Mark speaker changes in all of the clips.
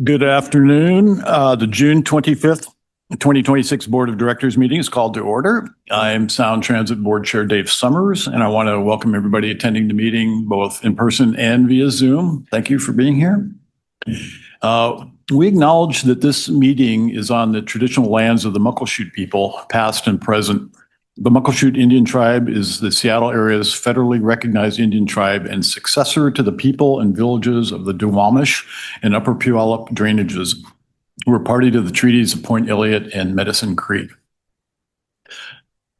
Speaker 1: Good afternoon. The June 25th, 2026 Board of Directors meeting is called to order. I'm Sound Transit Board Chair Dave Summers, and I want to welcome everybody attending the meeting both in person and via Zoom. Thank you for being here. We acknowledge that this meeting is on the traditional lands of the Muckleshoot people, past and present. The Muckleshoot Indian Tribe is the Seattle area's federally recognized Indian tribe and successor to the people and villages of the Duwamish and Upper Puyallup drainages, who were party to the treaties of Point Elliott and Medicine Creek.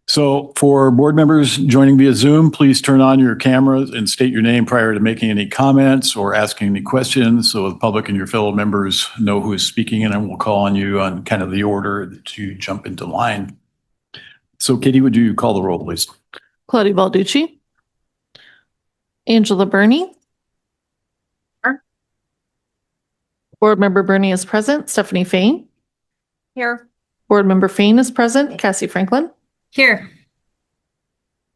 Speaker 1: So for board members joining via Zoom, please turn on your cameras and state your name prior to making any comments or asking any questions so the public and your fellow members know who is speaking, and I will call on you on kind of the order that you jump into line. So Katie, would you call the roll, please?
Speaker 2: Claudia Balducci. Angela Burney. Here. Board member Burney is present. Stephanie Fain.
Speaker 3: Here.
Speaker 2: Board member Fain is present. Cassie Franklin.
Speaker 3: Here.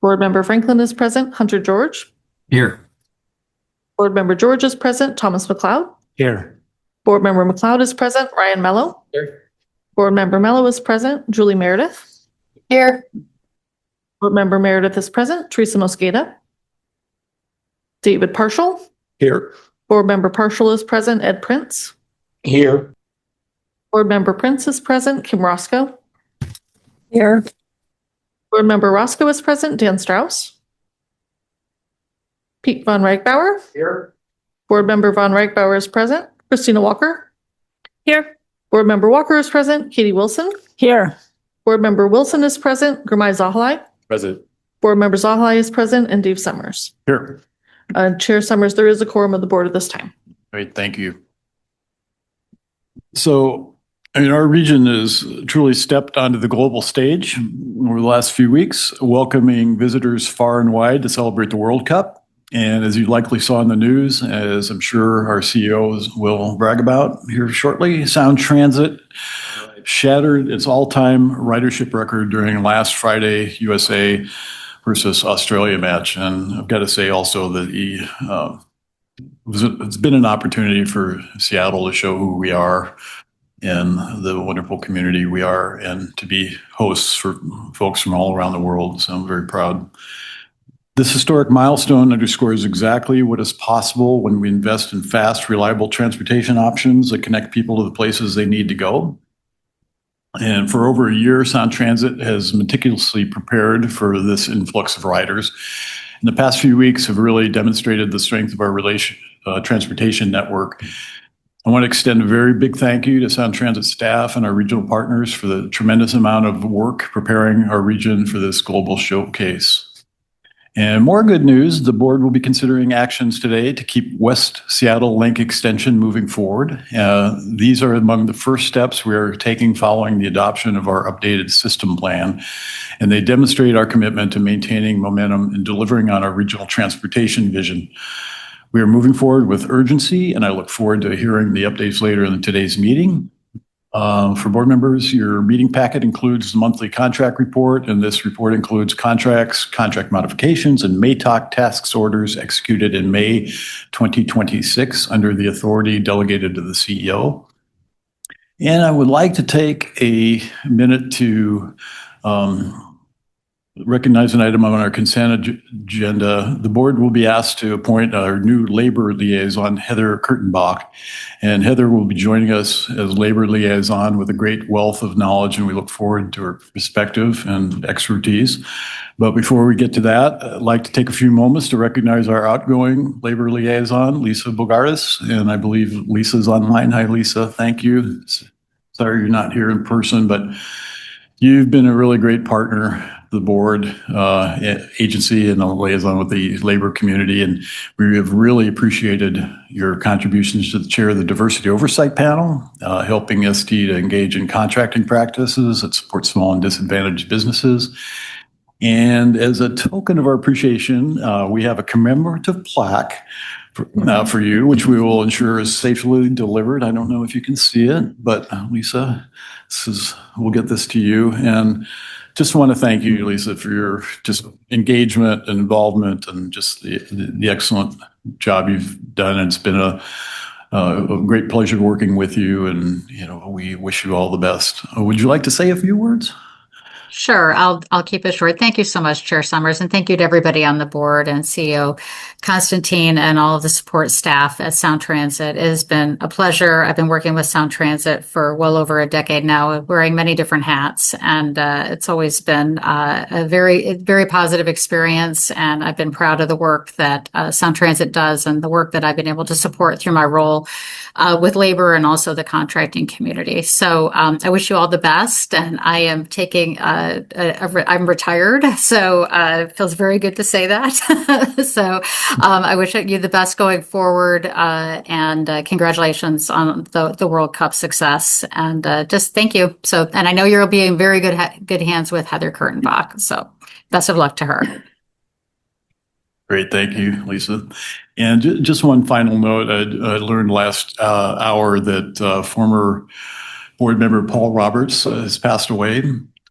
Speaker 2: Board member Franklin is present. Hunter George.
Speaker 4: Here.
Speaker 2: Board member George is present. Thomas McLeod.
Speaker 4: Here.
Speaker 2: Board member McLeod is present. Ryan Mello.
Speaker 4: Here.
Speaker 2: Board member Mello is present. Julie Meredith.
Speaker 3: Here.
Speaker 2: Board member Meredith is present. Teresa Mosqueda. David Partial.
Speaker 4: Here.
Speaker 2: Board member Partial is present. Ed Prince.
Speaker 4: Here.
Speaker 2: Board member Prince is present. Kim Roscoe.
Speaker 3: Here.
Speaker 2: Board member Roscoe is present. Dan Strauss. Pete Von Reichbauer.
Speaker 4: Here.
Speaker 2: Board member Von Reichbauer is present. Christina Walker.
Speaker 3: Here.
Speaker 2: Board member Walker is present. Katie Wilson.
Speaker 3: Here.
Speaker 2: Board member Wilson is present. Gurmai Zahalai.
Speaker 4: Present.
Speaker 2: Board member Zahalai is present. And Dave Summers.
Speaker 1: Here.
Speaker 2: Chair Summers, there is a quorum of the board at this time.
Speaker 1: Great, thank you. So, our region has truly stepped onto the global stage over the last few weeks, welcoming visitors far and wide to celebrate the World Cup. And as you likely saw in the news, as I'm sure our CEOs will brag about here shortly, Sound Transit shattered its all-time ridership record during last Friday USA versus Australia match. And I've got to say also that it's been an opportunity for Seattle to show who we are and the wonderful community we are, and to be hosts for folks from all around the world. So I'm very proud. This historic milestone underscores exactly what is possible when we invest in fast, reliable transportation options that connect people to the places they need to go. And for over a year, Sound Transit has meticulously prepared for this influx of riders. And the past few weeks have really demonstrated the strength of our transportation network. I want to extend a very big thank you to Sound Transit staff and our regional partners for the tremendous amount of work preparing our region for this global showcase. And more good news, the board will be considering actions today to keep West Seattle Link Extension moving forward. These are among the first steps we are taking following the adoption of our updated system plan, and they demonstrate our commitment to maintaining momentum and delivering on our regional transportation vision. We are moving forward with urgency, and I look forward to hearing the updates later in today's meeting. For board members, your meeting packet includes the monthly contract report, and this report includes contracts, contract modifications, and MATOC task orders executed in May 2026 under the authority delegated to the CEO. And I would like to take a minute to recognize an item on our consent agenda. The board will be asked to appoint our new labor liaison, Heather Kurtenbach. And Heather will be joining us as labor liaison with a great wealth of knowledge, and we look forward to her perspective and expertise. But before we get to that, I'd like to take a few moments to recognize our outgoing labor liaison, Lisa Bogaris. And I believe Lisa's online. Hi, Lisa. Thank you. Sorry you're not here in person, but you've been a really great partner, the board, agency, and a liaison with the labor community. And we have really appreciated your contributions to the chair of the Diversity Oversight Panel, helping ST to engage in contracting practices that support small and disadvantaged businesses. And as a token of our appreciation, we have a commemorative plaque for you, which we will ensure is safely delivered. I don't know if you can see it, but Lisa, we'll get this to you. And just want to thank you, Lisa, for your just engagement and involvement and just the excellent job you've done. It's been a great pleasure working with you, and we wish you all the best. Would you like to say a few words?
Speaker 4: Sure, I'll keep it short. Thank you so much, Chair Summers, and thank you to everybody on the board and CEO Constantine and all of the support staff at Sound Transit. It has been a pleasure. I've been working with Sound Transit for well over a decade now, wearing many different hats, and it's always been a very positive experience. And I've been proud of the work that Sound Transit does and the work that I've been able to support through my role with labor and also the contracting community. So I wish you all the best, and I am taking. I'm retired, so it feels very good to say that. So I wish you the best going forward, and congratulations on the World Cup success, and just thank you. So, and I know you'll be in very good hands with Heather Kurtenbach. So, best of luck to her.
Speaker 1: Great, thank you, Lisa. And just one final note: I learned last hour that former board member Paul Roberts has passed away.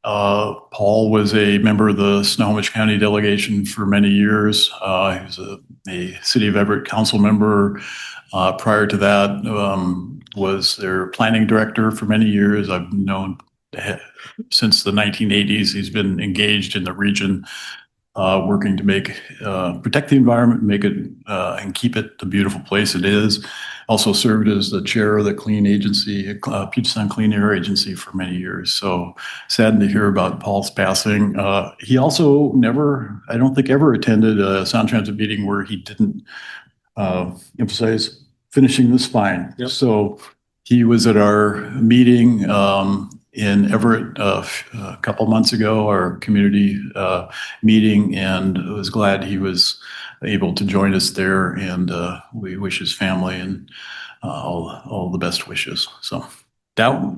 Speaker 1: Paul was a member of the Snohomish County delegation for many years. He was a City of Everett council member. Prior to that, was their planning director for many years. I've known since the 1980s. He's been engaged in the region, working to protect the environment, make it and keep it the beautiful place it is. Also served as the chair of the Clean Agency, Puget Sound Clean Air Agency, for many years. So saddened to hear about Paul's passing. He also I don't think ever attended a Sound Transit meeting where he didn't emphasize finishing the spine. Yep. So he was at our meeting in Everett a couple months ago, our community meeting, and was glad he was able to join us there. And we wish his family and all the best wishes. So, Dow.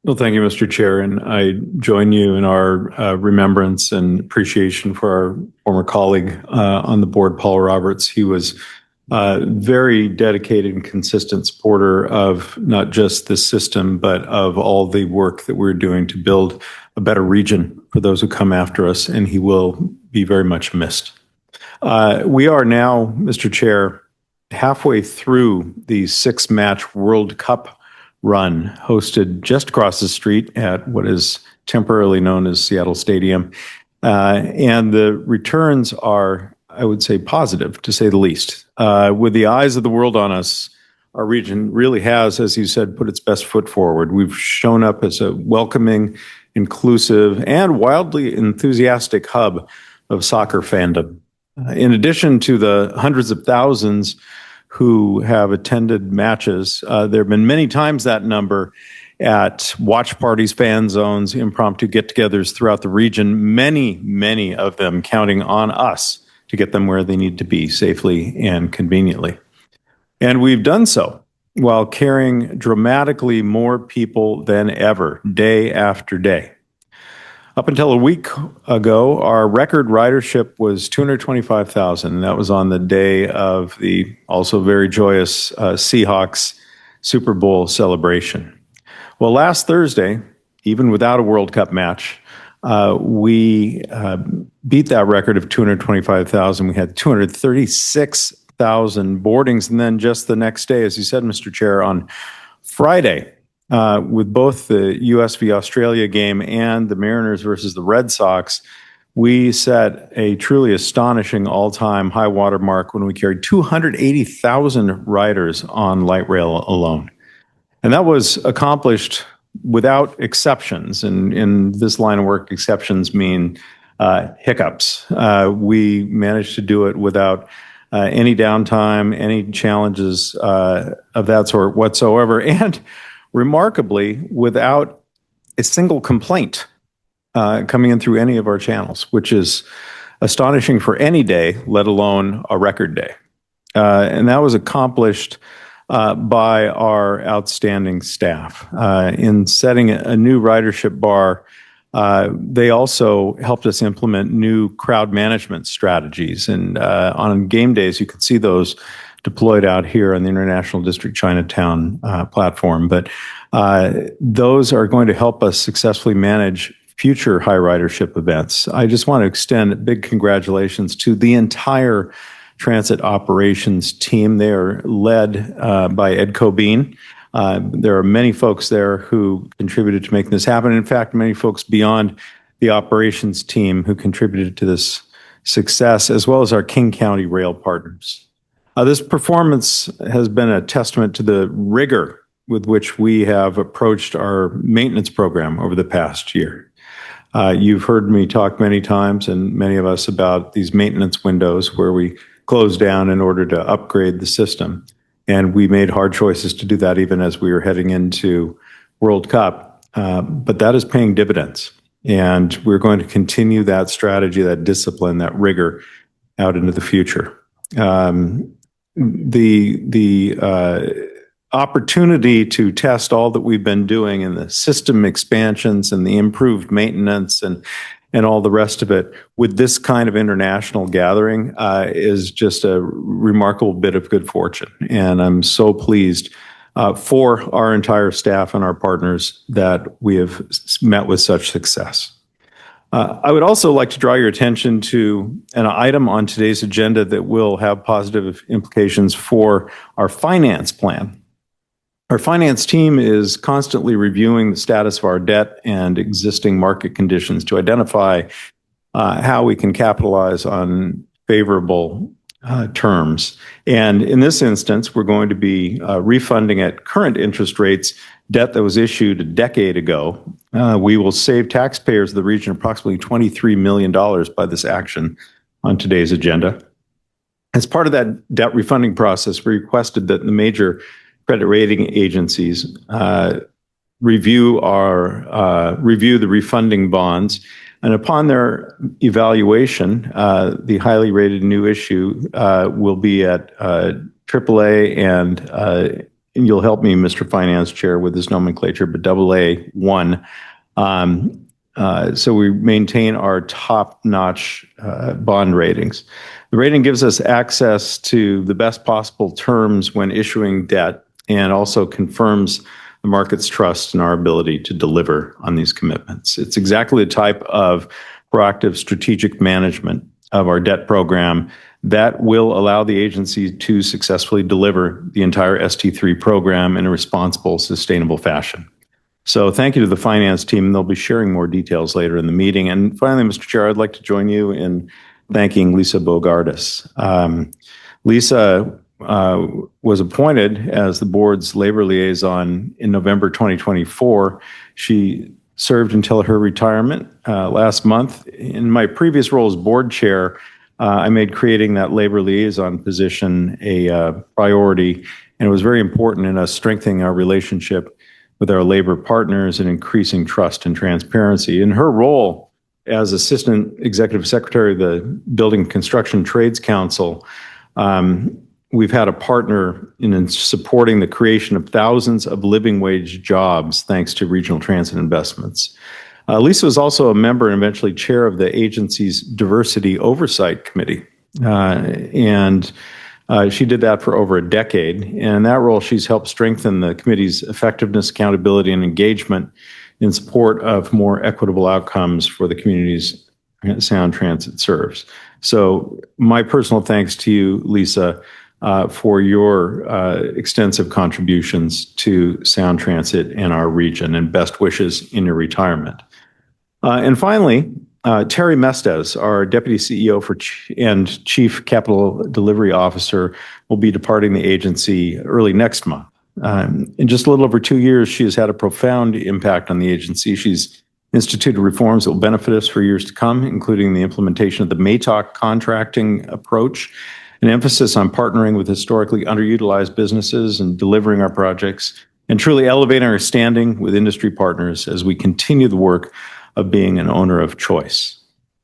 Speaker 5: Well, thank you, Mr. Chair, and I join you in our remembrance and appreciation for our former colleague on the board, Paul Roberts. He was very dedicated and consistent supporter of not just the system, but of all the work that we're doing to build a better region for those who come after us, and he will be very much missed. We are now, Mr. Chair, halfway through the 6-match World Cup run hosted just across the street at what is temporarily known as Seattle Stadium. And the returns are, I would say, positive, to say the least. With the eyes of the world on us, our region really has, as you said, put its best foot forward. We've shown up as a welcoming, inclusive, and wildly enthusiastic hub of soccer fandom. In addition to the hundreds of thousands who have attended matches, there have been many times that number at watch parties, fan zones, impromptu get-togethers throughout the region, many of them counting on us to get them where they need to be safely and conveniently. And we've done so while carrying dramatically more people than ever, day after day. Up until a week ago, our record ridership was 225,000. That was on the day of the also very joyous Seahawks Super Bowl celebration. Well, last Thursday, even without a World Cup match, we beat that record of 225,000. We had 236,000 boardings. And then just the next day, as you said, Mr. Chair, on Friday, with both the US v Australia game and the Mariners versus the Red Sox, we set a truly astonishing all-time high water mark when we carried 280,000 riders on light rail alone. And that was accomplished without exceptions. And in this line of work, exceptions mean hiccups. We managed to do it without any downtime, any challenges of that sort whatsoever, and remarkably, without a single complaint coming in through any of our channels, which is astonishing for any day, let alone a record day. And that was accomplished by our outstanding staff. In setting a new ridership bar, they also helped us implement new crowd management strategies. And on game days, you could see those deployed out here on the International District Chinatown platform. But those are going to help us successfully manage future high ridership events. I just want to extend big congratulations to the entire Transit operations team. They are led by Ed Cobine. There are many folks there who contributed to making this happen. In fact, many folks beyond the operations team who contributed to this success, as well as our King County rail partners. This performance has been a testament to the rigor with which we have approached our maintenance program over the past year. You've heard me talk many times, and many of us, about these maintenance windows where we close down in order to upgrade the system. And we made hard choices to do that even as we were heading into World Cup. But that is paying dividends. And we're going to continue that strategy, that discipline, that rigor out into the future. The opportunity to test all that we've been doing in the system expansions and the improved maintenance and all the rest of it with this kind of international gathering is just a remarkable bit of good fortune. And I'm so pleased for our entire staff and our partners that we have met with such success. I would also like to draw your attention to an item on today's agenda that will have positive implications for our finance plan. Our finance team is constantly reviewing the status of our debt and existing market conditions to identify how we can capitalize on favorable terms. And in this instance, we're going to be refunding at current interest rates debt that was issued a decade ago. We will save taxpayers of the region approximately $23 million by this action on today's agenda. As part of that debt refunding process, we requested that the major credit rating agencies review the refunding bonds, and upon their evaluation, the highly rated new issue will be at AAA and you'll help me, Mr. Finance Chair, with this nomenclature, but AA1. So we maintain our top-notch bond ratings. The rating gives us access to the best possible terms when issuing debt, and also confirms the market's trust in our ability to deliver on these commitments. It's exactly the type of proactive strategic management of our debt program that will allow the agency to successfully deliver the entire ST3 program in a responsible, sustainable fashion. So thank you to the finance team. They'll be sharing more details later in the meeting. And finally, Mr. Chair, I'd like to join you in thanking Lisa Bogardus. Lisa was appointed as the board's labor liaison in November 2024. She served until her retirement last month. In my previous role as board chair, I made creating that labor liaison position a priority, and it was very important in us strengthening our relationship with our labor partners and increasing trust and transparency. In her role as Assistant Executive Secretary of the Building and Construction Trades Council, we've had a partner in supporting the creation of thousands of living wage jobs thanks to regional transit investments. Lisa was also a member and eventually chair of the agency's Diversity Oversight Committee. And she did that for over a decade. And in that role, she's helped strengthen the committee's effectiveness, accountability, and engagement in support of more equitable outcomes for the communities Sound Transit serves. So my personal thanks to you, Lisa, for your extensive contributions to Sound Transit and our region, and best wishes in your retirement. And finally, Terry Mestiz, our Deputy CEO and Chief Capital Delivery Officer, will be departing the agency early next month. In just a little over 2 years, she has had a profound impact on the agency. She's instituted reforms that will benefit us for years to come, including the implementation of the MATOC contracting approach, an emphasis on partnering with historically underutilized businesses and delivering our projects, and truly elevating our standing with industry partners as we continue the work of being an owner of choice.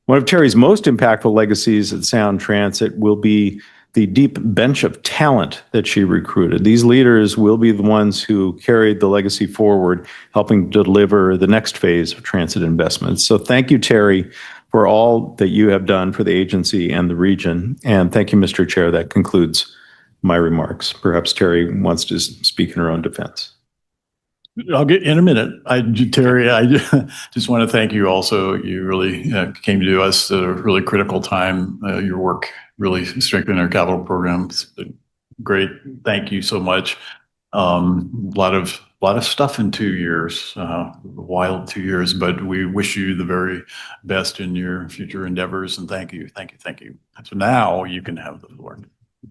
Speaker 5: One of Terry's most impactful legacies at Sound Transit will be the deep bench of talent that she recruited. These leaders will be the ones who carried the legacy forward, helping deliver the next phase of transit investments. So thank you, Terry, for all that you have done for the agency and the region. And thank you, Mr. Chair. That concludes my remarks. Perhaps Terry wants to speak in her own defense.
Speaker 1: I'll get in a minute. Terry, I just want to thank you also. You really came to us at a really critical time. Your work really strengthen our capital programs. Great. Thank you so much. A lot of stuff in 2 years, wild 2 years, but we wish you the very best in your future endeavors, and thank you. So now you can have the floor.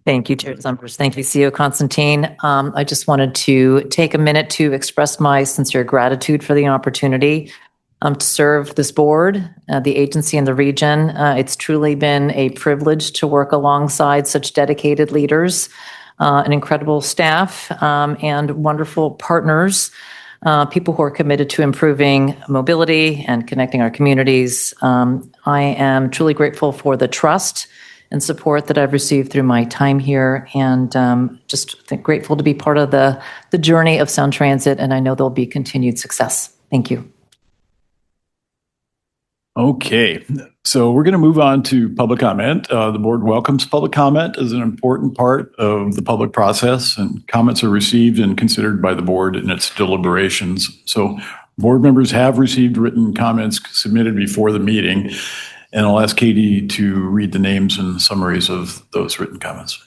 Speaker 6: Thank you, Chair Summers. Thank you, CEO Constantine. I just wanted to take a minute to express my sincere gratitude for the opportunity to serve this board, the agency, and the region. It's truly been a privilege to work alongside such dedicated leaders, an incredible staff, and wonderful partners, people who are committed to improving mobility and connecting our communities. I am truly grateful for the trust and support that I've received through my time here, and just grateful to be part of the journey of Sound Transit, and I know there'll be continued success. Thank you.
Speaker 1: Okay, so we're going to move on to public comment. The board welcomes public comment as an important part of the public process, and comments are received and considered by the board in its deliberations. So board members have received written comments submitted before the meeting, and I'll ask Katie to read the names and summaries of those written comments.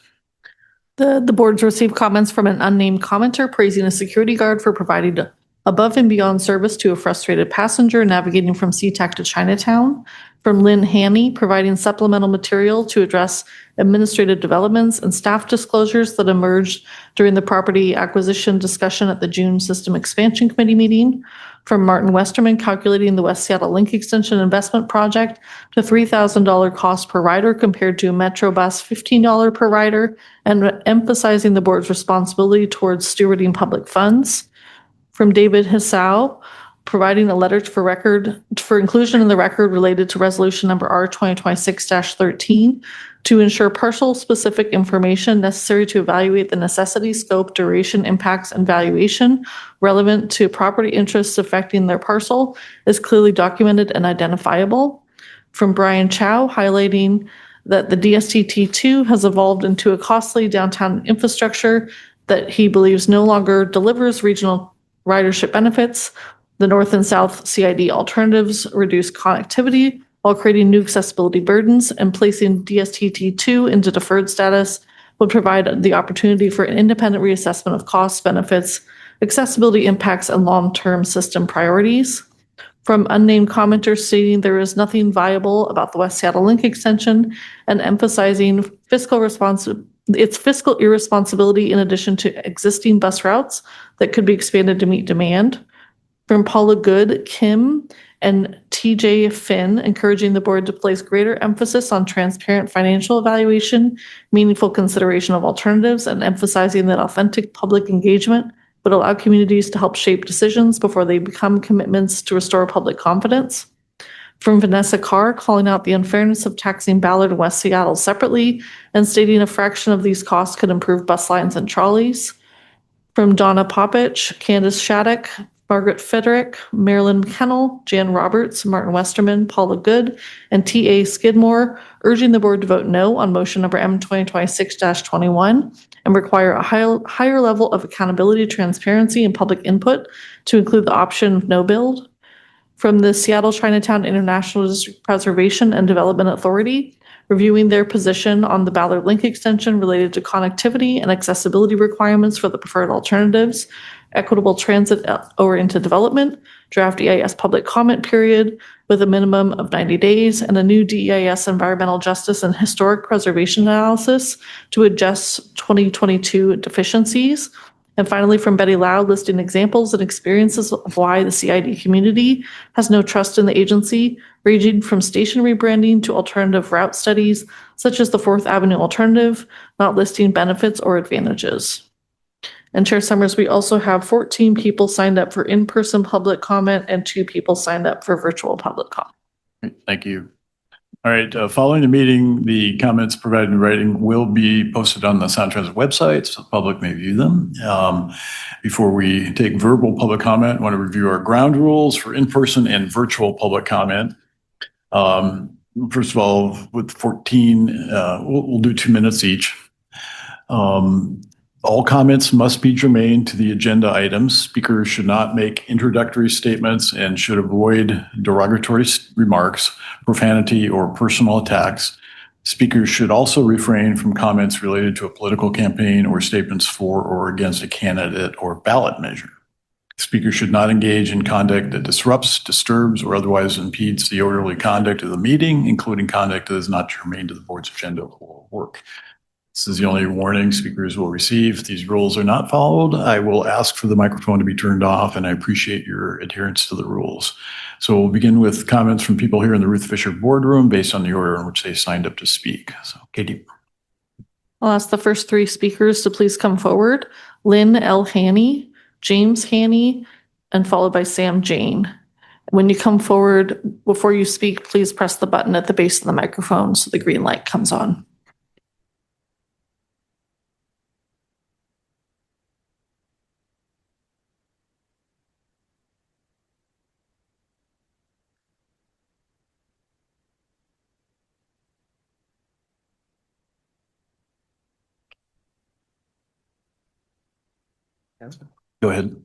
Speaker 2: The board's received comments from an unnamed commenter praising a security guard for providing above and beyond service to a frustrated passenger navigating from SeaTac to Chinatown. From Lynn Haney, providing supplemental material to address administrative developments and staff disclosures that emerged during the property acquisition discussion at the June System Expansion Committee meeting. From Martin Westerman, calculating the West Seattle Link Extension investment project to $3,000 cost per rider compared to a Metro bus $15 per rider, and emphasizing the board's responsibility towards stewarding public funds. From David Hisao, providing a letter for inclusion in the record related to resolution number R 2026-13 to ensure parcel specific information necessary to evaluate the necessity, scope, duration, impacts, and valuation relevant to property interests affecting their parcel is clearly documented and identifiable. From Brian Chow, highlighting that the DSTT2 has evolved into a costly downtown infrastructure that he believes no longer delivers regional ridership benefits. The north and south CID alternatives reduce connectivity while creating new accessibility burdens, and placing DSTT2 into deferred status would provide the opportunity for an independent reassessment of costs, benefits, accessibility impacts, and long-term system priorities. From unnamed commenters stating there is nothing viable about the West Seattle Link extension and emphasizing its fiscal irresponsibility in addition to existing bus routes that could be expanded to meet demand. From Paula Good, Kim, and TJ Finn, encouraging the board to place greater emphasis on transparent financial evaluation, meaningful consideration of alternatives, and emphasizing that authentic public engagement would allow communities to help shape decisions before they become commitments to restore public confidence. From Vanessa Carr, calling out the unfairness of taxing Ballard and West Seattle separately and stating a fraction of these costs could improve bus lines and trolleys. From Donna Popich, Candace Shattuck, Margaret Federick, Marilyn Kennel, Jan Roberts, Martin Westerman, Paula Good, and T.A. Skidmore, urging the board to vote no on motion number M 2026-21 and require a higher level of accountability, transparency, and public input to include the option of no build. From the Seattle Chinatown International District Preservation and Development Authority, reviewing their position on the Ballard Link extension related to connectivity and accessibility requirements for the preferred alternatives, equitable transit-oriented development, draft EIS public comment period with a minimum of 90 days, and a new DEIS environmental justice and historic preservation analysis to adjust 2022 deficiencies. And finally, from Betty Lau, listing examples and experiences of why the CID community has no trust in the agency, ranging from station rebranding to alternative route studies, such as the 4th Avenue alternative, not listing benefits or advantages. And Chair Summers, we also have 14 people signed up for in-person public comment and 2 people signed up for virtual public comment.
Speaker 1: Thank you. All right, following the meeting, the comments provided in writing will be posted on the Sound Transit website so the public may view them. Before we take verbal public comment, I want to review our ground rules for in-person and virtual public comment. First of all, with 14, we'll do 2 minutes each. All comments must be germane to the agenda items. Speakers should not make introductory statements and should avoid derogatory remarks, profanity, or personal attacks. Speakers should also refrain from comments related to a political campaign or statements for or against a candidate or ballot measure. Speakers should not engage in conduct that disrupts, disturbs, or otherwise impedes the orderly conduct of the meeting, including conduct that is not germane to the board's agenda or work. This is the only warning speakers will receive. If these rules are not followed, I will ask for the microphone to be turned off, and I appreciate your adherence to the rules. So we'll begin with comments from people here in the Ruth Fisher boardroom based on the order in which they signed up to speak. So, Katie.
Speaker 2: I'll ask the first three speakers to please come forward. Lynn L. Haney, James Haney, and followed by Sam Jane. When you come forward, before you speak, please press the button at the base of the microphone so the green light comes on.
Speaker 1: Go ahead.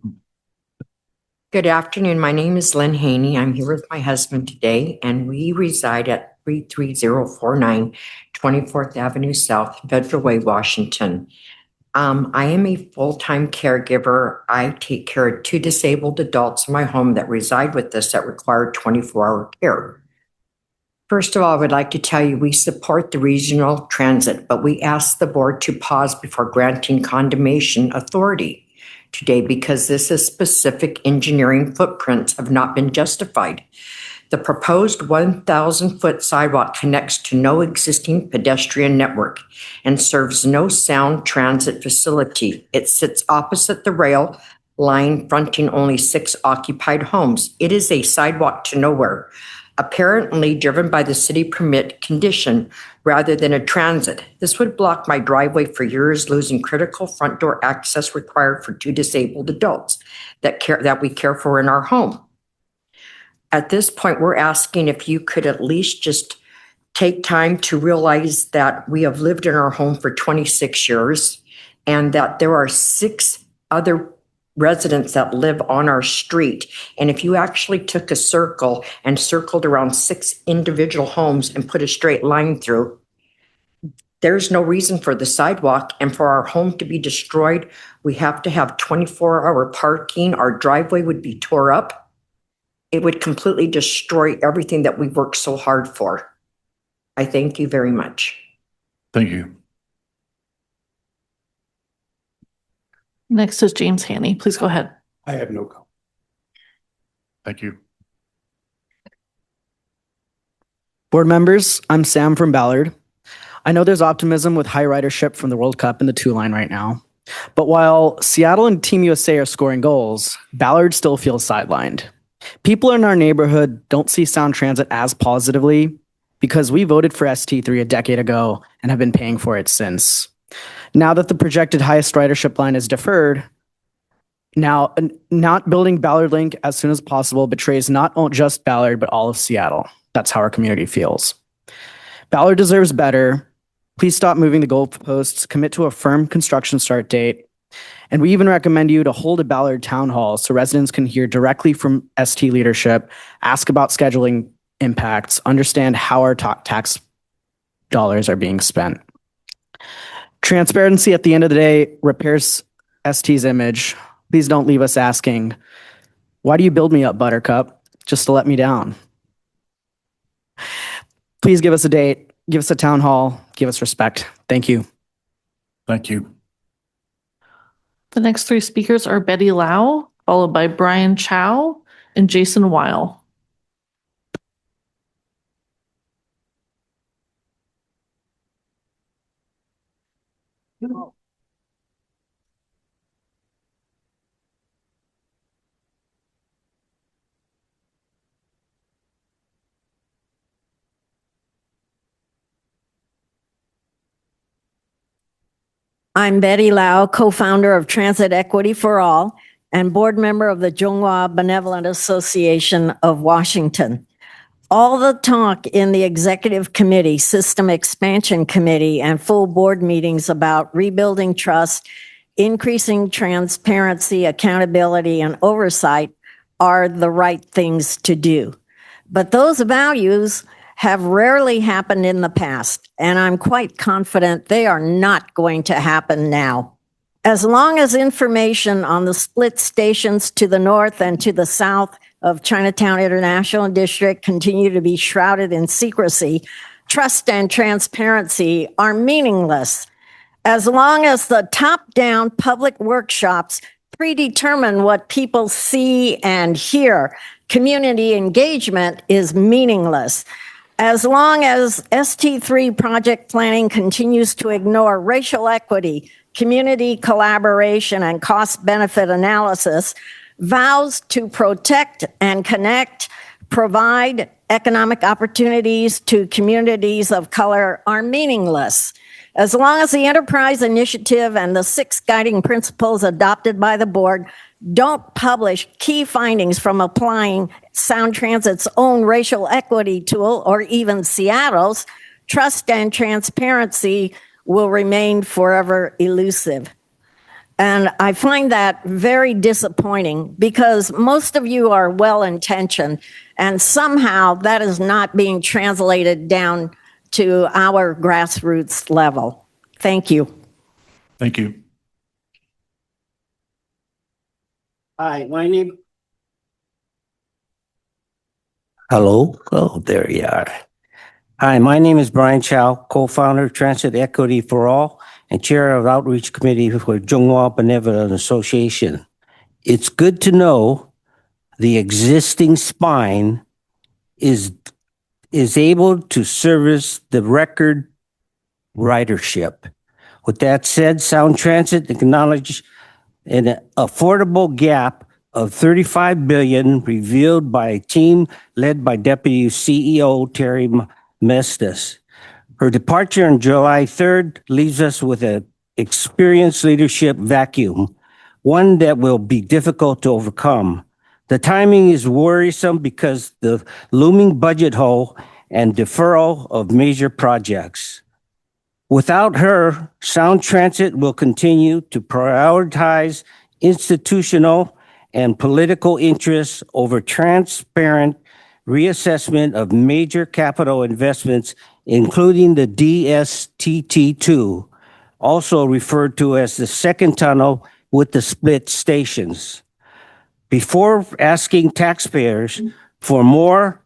Speaker 7: Good afternoon. My name is Lynn Haney. I'm here with my husband today, and we reside at 33049 24th Avenue South, Federal Way, Washington. I am a full-time caregiver. I take care of 2 disabled adults in my home that reside with us that require 24-hour care. First of all, I would like to tell you we support the regional transit, but we ask the board to pause before granting condemnation authority today because this is specific engineering footprints have not been justified. The proposed 1,000-foot sidewalk connects to no existing pedestrian network and serves no sound transit facility. It sits opposite the rail line fronting only 6 occupied homes. It is a sidewalk to nowhere, apparently driven by the city permit condition rather than a transit. This would block my driveway for years, losing critical front door access required for 2 disabled adults that we care for in our home. At this point, we're asking if you could at least just take time to realize that we have lived in our home for 26 years and that there are 6 other residents that live on our street. And if you actually took a circle and circled around 6 individual homes and put a straight line through, there's no reason for the sidewalk and for our home to be destroyed. We have to have 24-hour parking. Our driveway would be tore up. It would completely destroy everything that we've worked so hard for. I thank you very much.
Speaker 1: Thank you.
Speaker 2: Next is James Haney. Please go ahead.
Speaker 8: I have no comment.
Speaker 1: Thank you.
Speaker 8: Board members, I'm Sam from Ballard. I know there's optimism with high ridership from the World Cup and the 2 line right now. But while Seattle and Team USA are scoring goals, Ballard still feels sidelined. People in our neighborhood don't see Sound Transit as positively because we voted for ST3 a decade ago and have been paying for it since. Now that the projected highest ridership line is deferred, now not building Ballard Link as soon as possible betrays not just Ballard, but all of Seattle. That's how our community feels. Ballard deserves better. Please stop moving the goalposts, commit to a firm construction start date. And we even recommend you to hold a Ballard town hall so residents can hear directly from ST leadership, ask about scheduling impacts, understand how our tax dollars are being spent. Transparency at the end of the day repairs ST's image. Please don't leave us asking, why do you build me up, Buttercup? Just to let me down. Please give us a date, give us a town hall, give us respect. Thank you.
Speaker 1: Thank you.
Speaker 2: The next 3 speakers are Betty Lau, followed by Brian Chow and Jason Weil.
Speaker 3: I'm Betty Lau, co-founder of Transit Equity for All and board member of the Zhonghua Benevolent Association of Washington. All the talk in the executive committee, system expansion committee, and full board meetings about rebuilding trust, increasing transparency, accountability, and oversight are the right things to do. But those values have rarely happened in the past, and I'm quite confident they are not going to happen now. As long as information on the split stations to the north and to the south of Chinatown International District continue to be shrouded in secrecy, trust and transparency are meaningless. As long as the top-down public workshops predetermine what people see and hear, community engagement is meaningless. As long as ST3 project planning continues to ignore racial equity, community collaboration, and cost-benefit analysis, vows to protect and connect, provide economic opportunities to communities of color are meaningless. As long as the Enterprise Initiative and the 6 guiding principles adopted by the board don't publish key findings from applying Sound Transit's own racial equity tool or even Seattle's, trust and transparency will remain forever elusive. And I find that very disappointing because most of you are well-intentioned and somehow that is not being translated down to our grassroots level. Thank you.
Speaker 1: Thank you.
Speaker 9: Hi, my name. Hello. Oh, there you are. Hi, my name is Brian Chow, co-founder of Transit Equity for All and chair of Outreach Committee for Zhonghua Benevolent Association. It's good to know the existing spine is able to service the record ridership. With that said, Sound Transit acknowledged an affordable gap of $35 billion revealed by a team led by Deputy CEO Terry Mestis. Her departure on July 3rd leaves us with an experienced leadership vacuum, one that will be difficult to overcome. The timing is worrisome because the looming budget hole and deferral of major projects. Without her, Sound Transit will continue to prioritize institutional and political interests over transparent reassessment of major capital investments, including the DSTT2, also referred to as the second tunnel with the split stations. Before asking taxpayers for more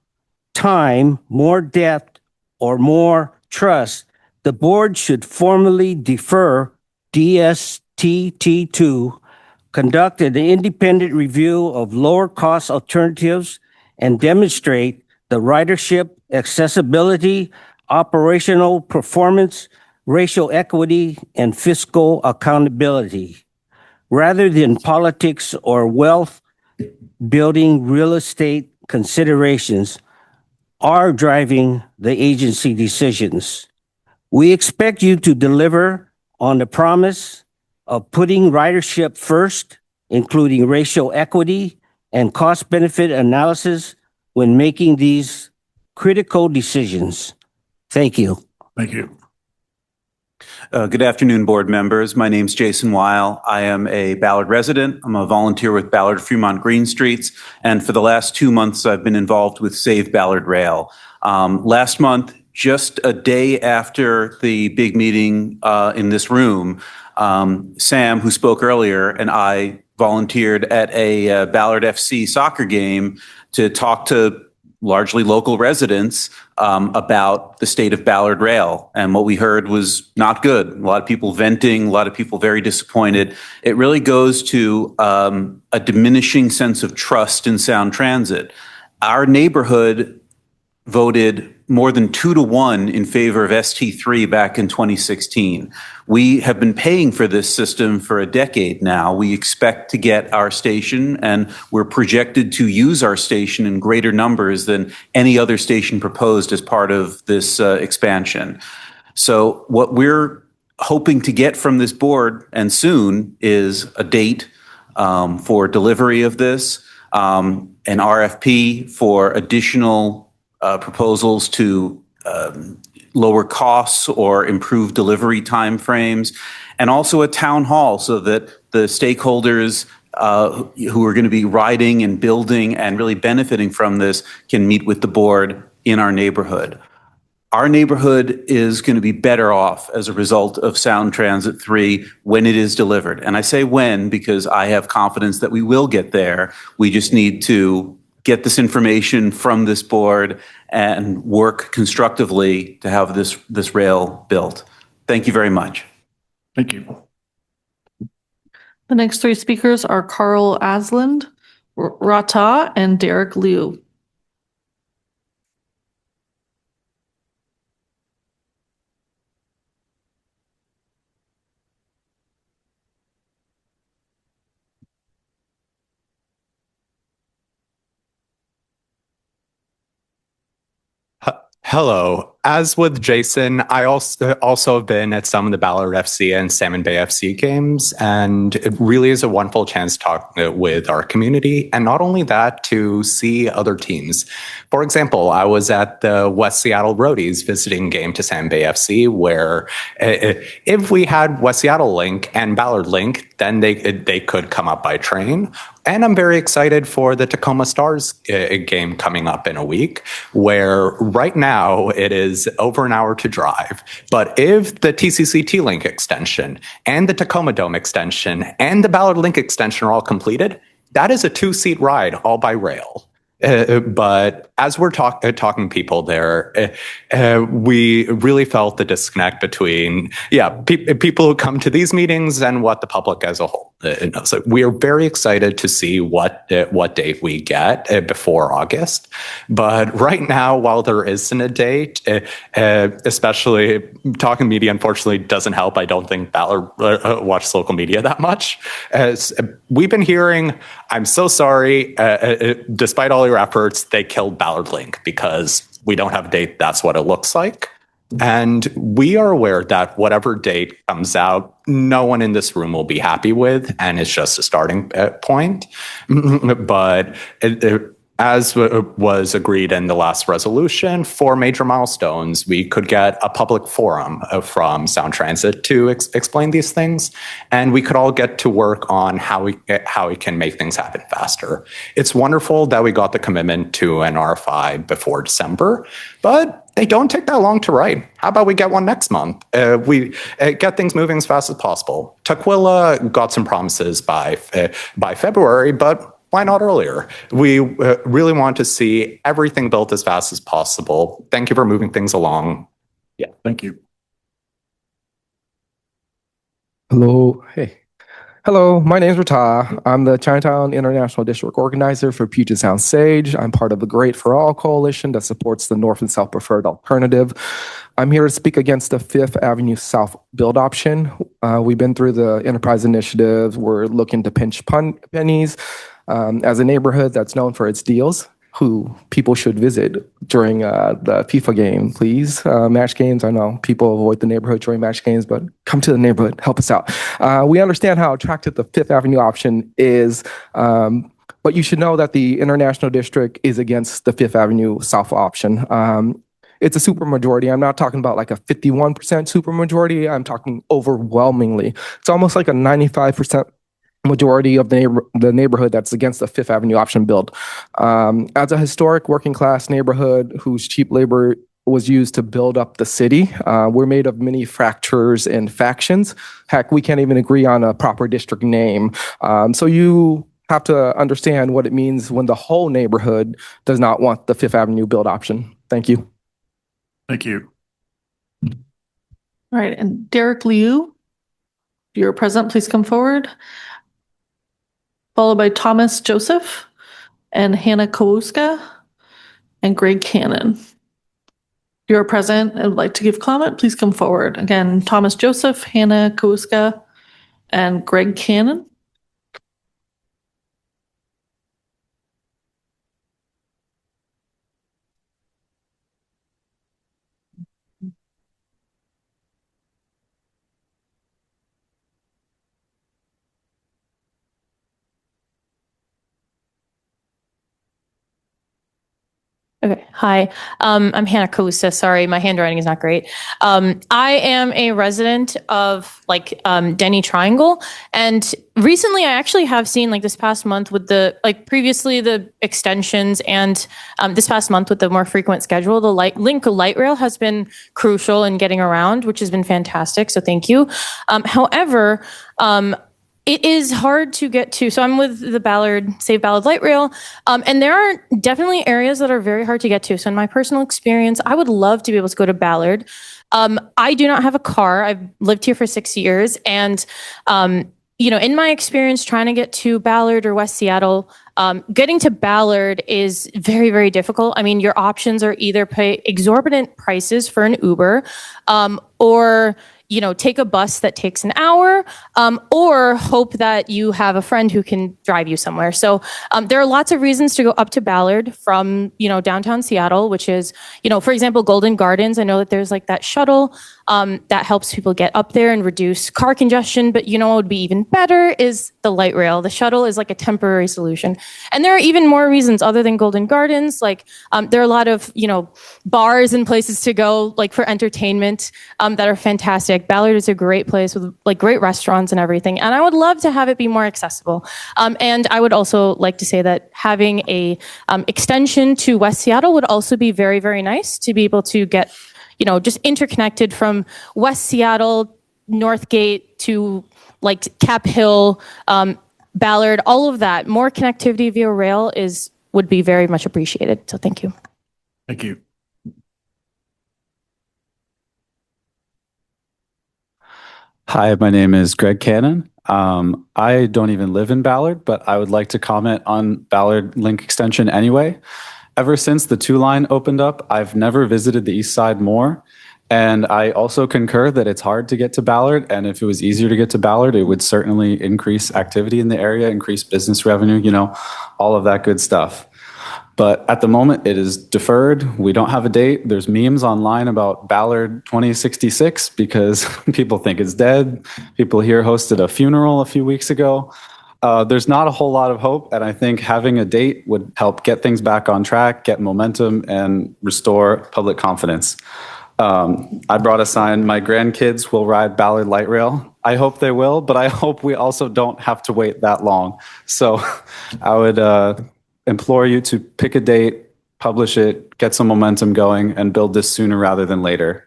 Speaker 9: time, more depth, or more trust, the board should formally defer DSTT2, conduct an independent review of lower cost alternatives, and demonstrate the ridership, accessibility, operational performance, racial equity, and fiscal accountability. Rather than politics or wealth building real estate considerations are driving the agency decisions. We expect you to deliver on the promise of putting ridership first, including racial equity and cost-benefit analysis when making these critical decisions. Thank you.
Speaker 1: Thank you.
Speaker 10: Good afternoon, board members. My name's Jason Weil. I am a Ballard resident. I'm a volunteer with Ballard Fremont Green Streets. And for the last 2 months, I've been involved with Save Ballard Rail. Last month, just a day after the big meeting in this room, Sam, who spoke earlier, and I volunteered at a Ballard FC soccer game to talk to largely local residents about the state of Ballard Rail. And what we heard was not good. A lot of people venting, a lot of people very disappointed. It really goes to a diminishing sense of trust in Sound Transit. Our neighborhood voted more than 2-1 in favor of ST3 back in 2016. We have been paying for this system for a decade now. We expect to get our station, and we're projected to use our station in greater numbers than any other station proposed as part of this expansion. So what we're hoping to get from this board, and soon, is a date for delivery of this, an RFP for additional proposals to lower costs or improve delivery timeframes, and also a town hall so that the stakeholders who are going to be riding and building and really benefiting from this can meet with the board in our neighborhood. Our neighborhood is going to be better off as a result of Sound Transit 3 when it is delivered. And I say when because I have confidence that we will get there. We just need to get this information from this board and work constructively to have this rail built. Thank you very much.
Speaker 1: Thank you.
Speaker 2: The next three speakers are Carl Asland, Rata, and Derek Liu.
Speaker 11: Hello. As with Jason, I also have been at some of the Ballard FC and Salmon Bay FC games, and it really is a wonderful chance to talk with our community, and not only that, to see other teams. For example, I was at the West Seattle Roadies visiting game to Salmon Bay FC, where if we had West Seattle Link and Ballard Link, then they could come up by train. And I'm very excited for the Tacoma Stars game coming up in a week, where right now it is over an hour to drive. But if the TCC T-Link extension and the Tacoma Dome extension and the Ballard Link extension are all completed, that is a 2-seat ride all by rail. But as we're talking people there, we really felt the disconnect between, people who come to these meetings and what the public as a whole knows. So we are very excited to see what date we get before August. But right now, while there isn't a date, especially talking media, unfortunately, doesn't help. I don't think Ballard watches local media that much. As we've been hearing, I'm so sorry, despite all your efforts, they killed Ballard Link because we don't have a date. That's what it looks like. And we are aware that whatever date comes out, no one in this room will be happy with, and it's just a starting point. But as was agreed in the last resolution, for major milestones, we could get a public forum from Sound Transit to explain these things, and we could all get to work on how we can make things happen faster. It's wonderful that we got the commitment to an RFI before December, but they don't take that long to write. How about we get one next month? We get things moving as fast as possible. Tukwila got some promises by February, but why not earlier? We really want to see everything built as fast as possible. Thank you for moving things along.
Speaker 1: Yeah, thank you.
Speaker 12: Hello. Hey. Hello, my name is Rata. I'm the Chinatown International District Organizer for Puget Sound Sage. I'm part of the Great for All Coalition that supports the North and South Preferred Alternative. I'm here to speak against the Fifth Avenue South build option. We've been through the Enterprise Initiative. We're looking to pinch pennies. As a neighborhood that's known for its deals, who people should visit during the FIFA game, please. Match games, I know people avoid the neighborhood during match games, but come to the neighborhood, help us out. We understand how attractive the Fifth Avenue option is, but you should know that the International District is against the Fifth Avenue South option. It's a supermajority. I'm not talking about like a 51% supermajority. I'm talking overwhelmingly. It's almost like a 95% majority of the neighborhood that's against the Fifth Avenue option build. As a historic working class neighborhood whose cheap labor was used to build up the city, we're made of many fractures and factions. Heck, we can't even agree on a proper district name. So you have to understand what it means when the whole neighborhood does not want the Fifth Avenue build option. Thank you.
Speaker 1: Thank you.
Speaker 2: All right, and Derek Liu, if you're present, please come forward. Followed by Thomas Joseph and Hannah Kowuska and Greg Cannon. If you're present and would like to give comment, please come forward. Again, Thomas Joseph, Hannah Kowuska, and Greg Cannon.
Speaker 13: Okay. Hi. I'm Hannah Calusa. Sorry, my handwriting is not great. I am a resident of Denny Triangle. And recently I actually have seen this past month with previously the extensions and this past month with the more frequent schedule, the Link light rail has been crucial in getting around, which has been fantastic. So thank you. However, it is hard to get to. So I'm with the Save Ballard Light Rail, and there are definitely areas that are very hard to get to. So in my personal experience, I would love to be able to go to Ballard. I do not have a car. I've lived here for 6 years, and in my experience trying to get to Ballard or West Seattle, getting to Ballard is very, very difficult. I mean, your options are either pay exorbitant prices for an Uber, or take a bus that takes an hour, or hope that you have a friend who can drive you somewhere. So there are lots of reasons to go up to Ballard from, downtown Seattle, which is, for example, Golden Gardens. I know that there's that shuttle that helps people get up there and reduce car congestion. But what would be even better is the light rail. The shuttle is a temporary solution. And there are even more reasons other than Golden Gardens. There are a lot of, bars and places to go, for entertainment that are fantastic. Ballard is a great place with great restaurants and everything. And I would love to have it be more accessible. And I would also like to say that having a extension to West Seattle would also be very, very nice to be able to get, just interconnected from West Seattle, Northgate to Cap Hill, Ballard, all of that. More connectivity via rail would be very much appreciated. So thank you.
Speaker 1: Thank you.
Speaker 10: Hi, my name is Greg Cannon. I don't even live in Ballard, but I would like to comment on Ballard Link Extension anyway. Ever since the 2 line opened up, I've never visited the east side more. And I also concur that it's hard to get to Ballard. And if it was easier to get to Ballard, it would certainly increase activity in the area, increase business revenue, all of that good stuff. But at the moment, it is deferred. We don't have a date. There's memes online about Ballard 2066 because people think it's dead. People here hosted a funeral a few weeks ago. There's not a whole lot of hope. And I think having a date would help get things back on track, get momentum, and restore public confidence. I brought a sign. My grandkids will ride Ballard Light Rail. I hope they will, but I hope we also don't have to wait that long. So I would implore you to pick a date, publish it, get some momentum going, and build this sooner rather than later.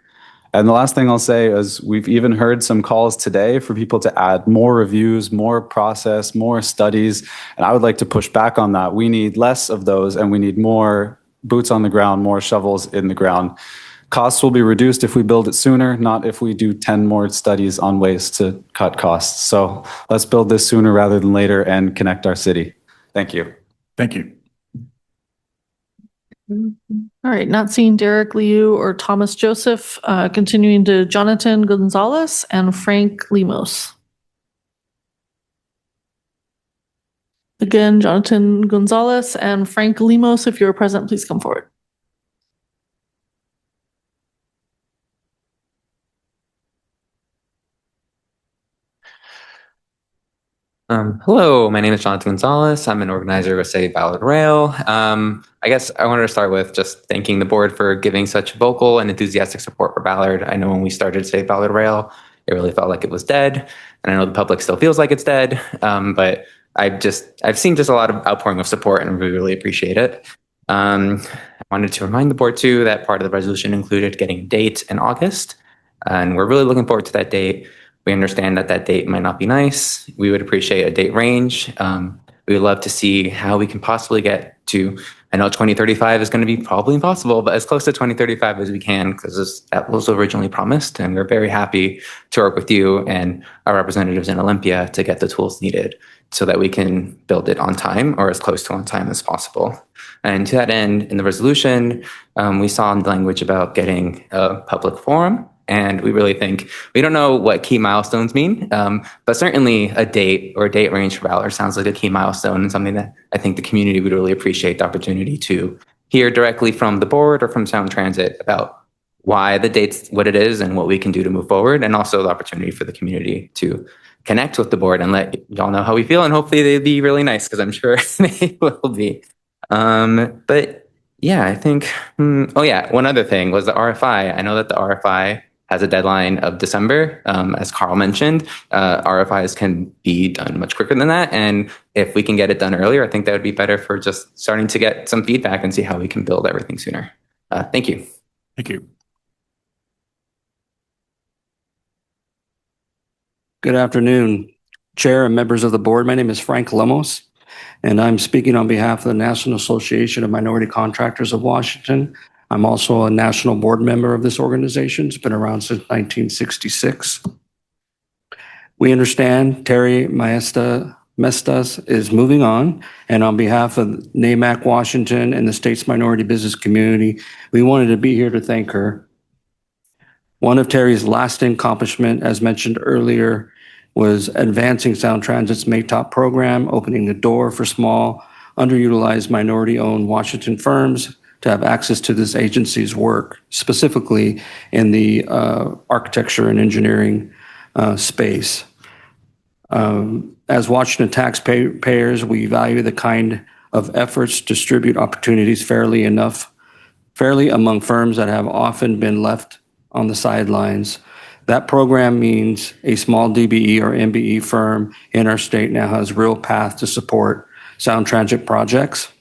Speaker 10: And the last thing I'll say is we've even heard some calls today for people to add more reviews, more process, more studies. And I would like to push back on that. We need less of those, and we need more boots on the ground, more shovels in the ground. Costs will be reduced if we build it sooner, not if we do 10 more studies on ways to cut costs. So let's build this sooner rather than later and connect our city. Thank you.
Speaker 1: Thank you.
Speaker 2: All right, not seeing Derek Liu or Thomas Joseph, continuing to Jonathan Gonzalez and Frank Lemos. Again, Jonathan Gonzalez and Frank Lemos, if you're present, please come forward.
Speaker 14: Hello, my name is Jonathan Gonzalez. I'm an organizer with Save Ballard Rail. I guess I wanted to start with just thanking the board for giving such vocal and enthusiastic support for Ballard. I know when we started Save Ballard Rail, it really felt like it was dead. And I know the public still feels like it's dead. But I've seen just a lot of outpouring of support and we really appreciate it. I wanted to remind the board too that part of the resolution included getting a date in August. And we're really looking forward to that date. We understand that date might not be nice. We would appreciate a date range. We would love to see how we can possibly get to, I know 2035 is going to be probably impossible, but as close to 2035 as we can, because that was originally promised. And we're very happy to work with you and our representatives in Olympia to get the tools needed so that we can build it on time or as close to on time as possible. And to that end, in the resolution, we saw in the language about getting a public forum. And we really think, we don't know what key milestones mean, but certainly a date or a date range for Ballard sounds like a key milestone and something that I think the community would really appreciate the opportunity to hear directly from the board or from Sound Transit about why the date's what it is and what we can do to move forward, and also the opportunity for the community to connect with the board and let y'all know how we feel, and hopefully they'd be really nice, because I'm sure they will be. But Yeah, I think, oh yeah, one other thing was the RFI. I know that the RFI has a deadline of December. As Carl mentioned, RFIs can be done much quicker than that. And if we can get it done earlier, I think that would be better for just starting to get some feedback and see how we can build everything sooner. Thank you.
Speaker 1: Thank you.
Speaker 15: Good afternoon, Chair and members of the board. My name is Frank Lemos, and I'm speaking on behalf of the National Association of Minority Contractors of Washington. I'm also a national board member of this organization. It's been around since 1966. We understand Terry Mestas is moving on, and on behalf of NAMAC Washington and the state's minority business community, we wanted to be here to thank her. One of Terry's lasting accomplishments, as mentioned earlier, was advancing Sound Transit's MATOP program, opening the door for small, underutilized minority-owned Washington firms to have access to this agency's work, specifically in the architecture and engineering space. As Washington taxpayers, we value the kind of efforts to distribute opportunities fairly among firms that have often been left on the sidelines. That program means a small DBE or MBE firm in our state now has real path to support Sound Transit projects.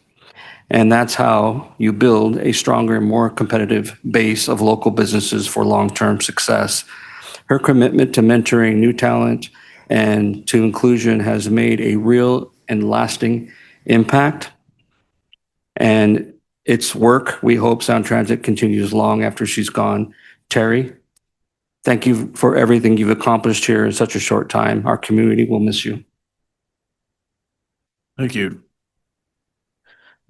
Speaker 15: And that's how you build a stronger and more competitive base of local businesses for long-term success. Her commitment to mentoring new talent and to inclusion has made a real and lasting impact. And its work, we hope Sound Transit continues long after she's gone. Terry, thank you for everything you've accomplished here in such a short time. Our community will miss you.
Speaker 1: Thank you.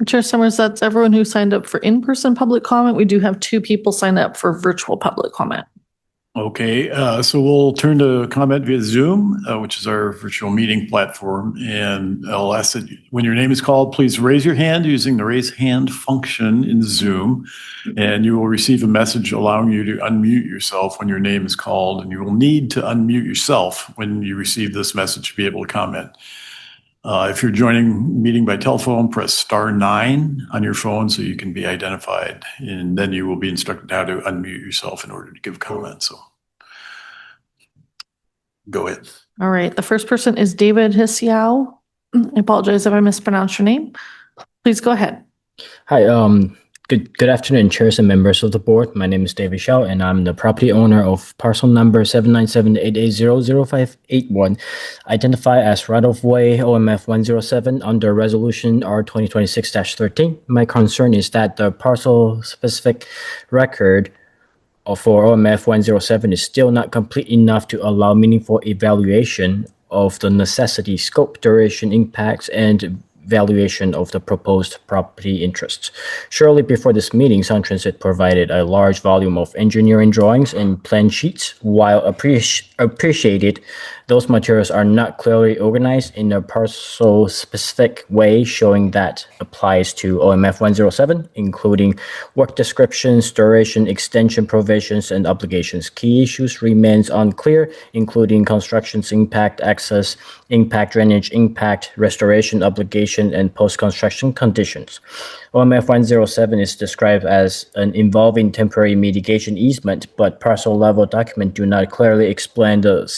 Speaker 2: Chair Summers, that's everyone who signed up for in-person public comment. We do have 2 people signed up for virtual public comment.
Speaker 1: Okay, so we'll turn to comment via Zoom, which is our virtual meeting platform. And I'll ask that when your name is called, please raise your hand using the raise hand function in Zoom. And you will receive a message allowing you to unmute yourself when your name is called. And you will need to unmute yourself when you receive this message to be able to comment. If you're joining meeting by telephone, press *9 on your phone so you can be identified. And then you will be instructed how to unmute yourself in order to give comment. So go ahead.
Speaker 2: All right. The first person is David Hsiao. I apologize if I mispronounced your name. Please go ahead.
Speaker 16: Hi. Good afternoon, chairs and members of the board. My name is David Xiao, and I'm the property owner of parcel number 797-880-0581, identified as right-of-way OMF 107 under Resolution R 2026-13. My concern is that the parcel-specific record for OMF 107 is still not complete enough to allow meaningful evaluation of the necessity, scope, duration, impacts, and valuation of the proposed property interests. Shortly before this meeting, Sound Transit provided a large volume of engineering drawings and plan sheets. While appreciated, those materials are not clearly organized in a parcel-specific way, showing that applies to OMF 107, including work descriptions, duration, extension provisions, and obligations. Key issues remains unclear, including construction's impact, access, impact, drainage, impact, restoration, obligation, and post-construction conditions. OMF 107 is described as an involving temporary mitigation easement, but parcel-level documents do not clearly explain the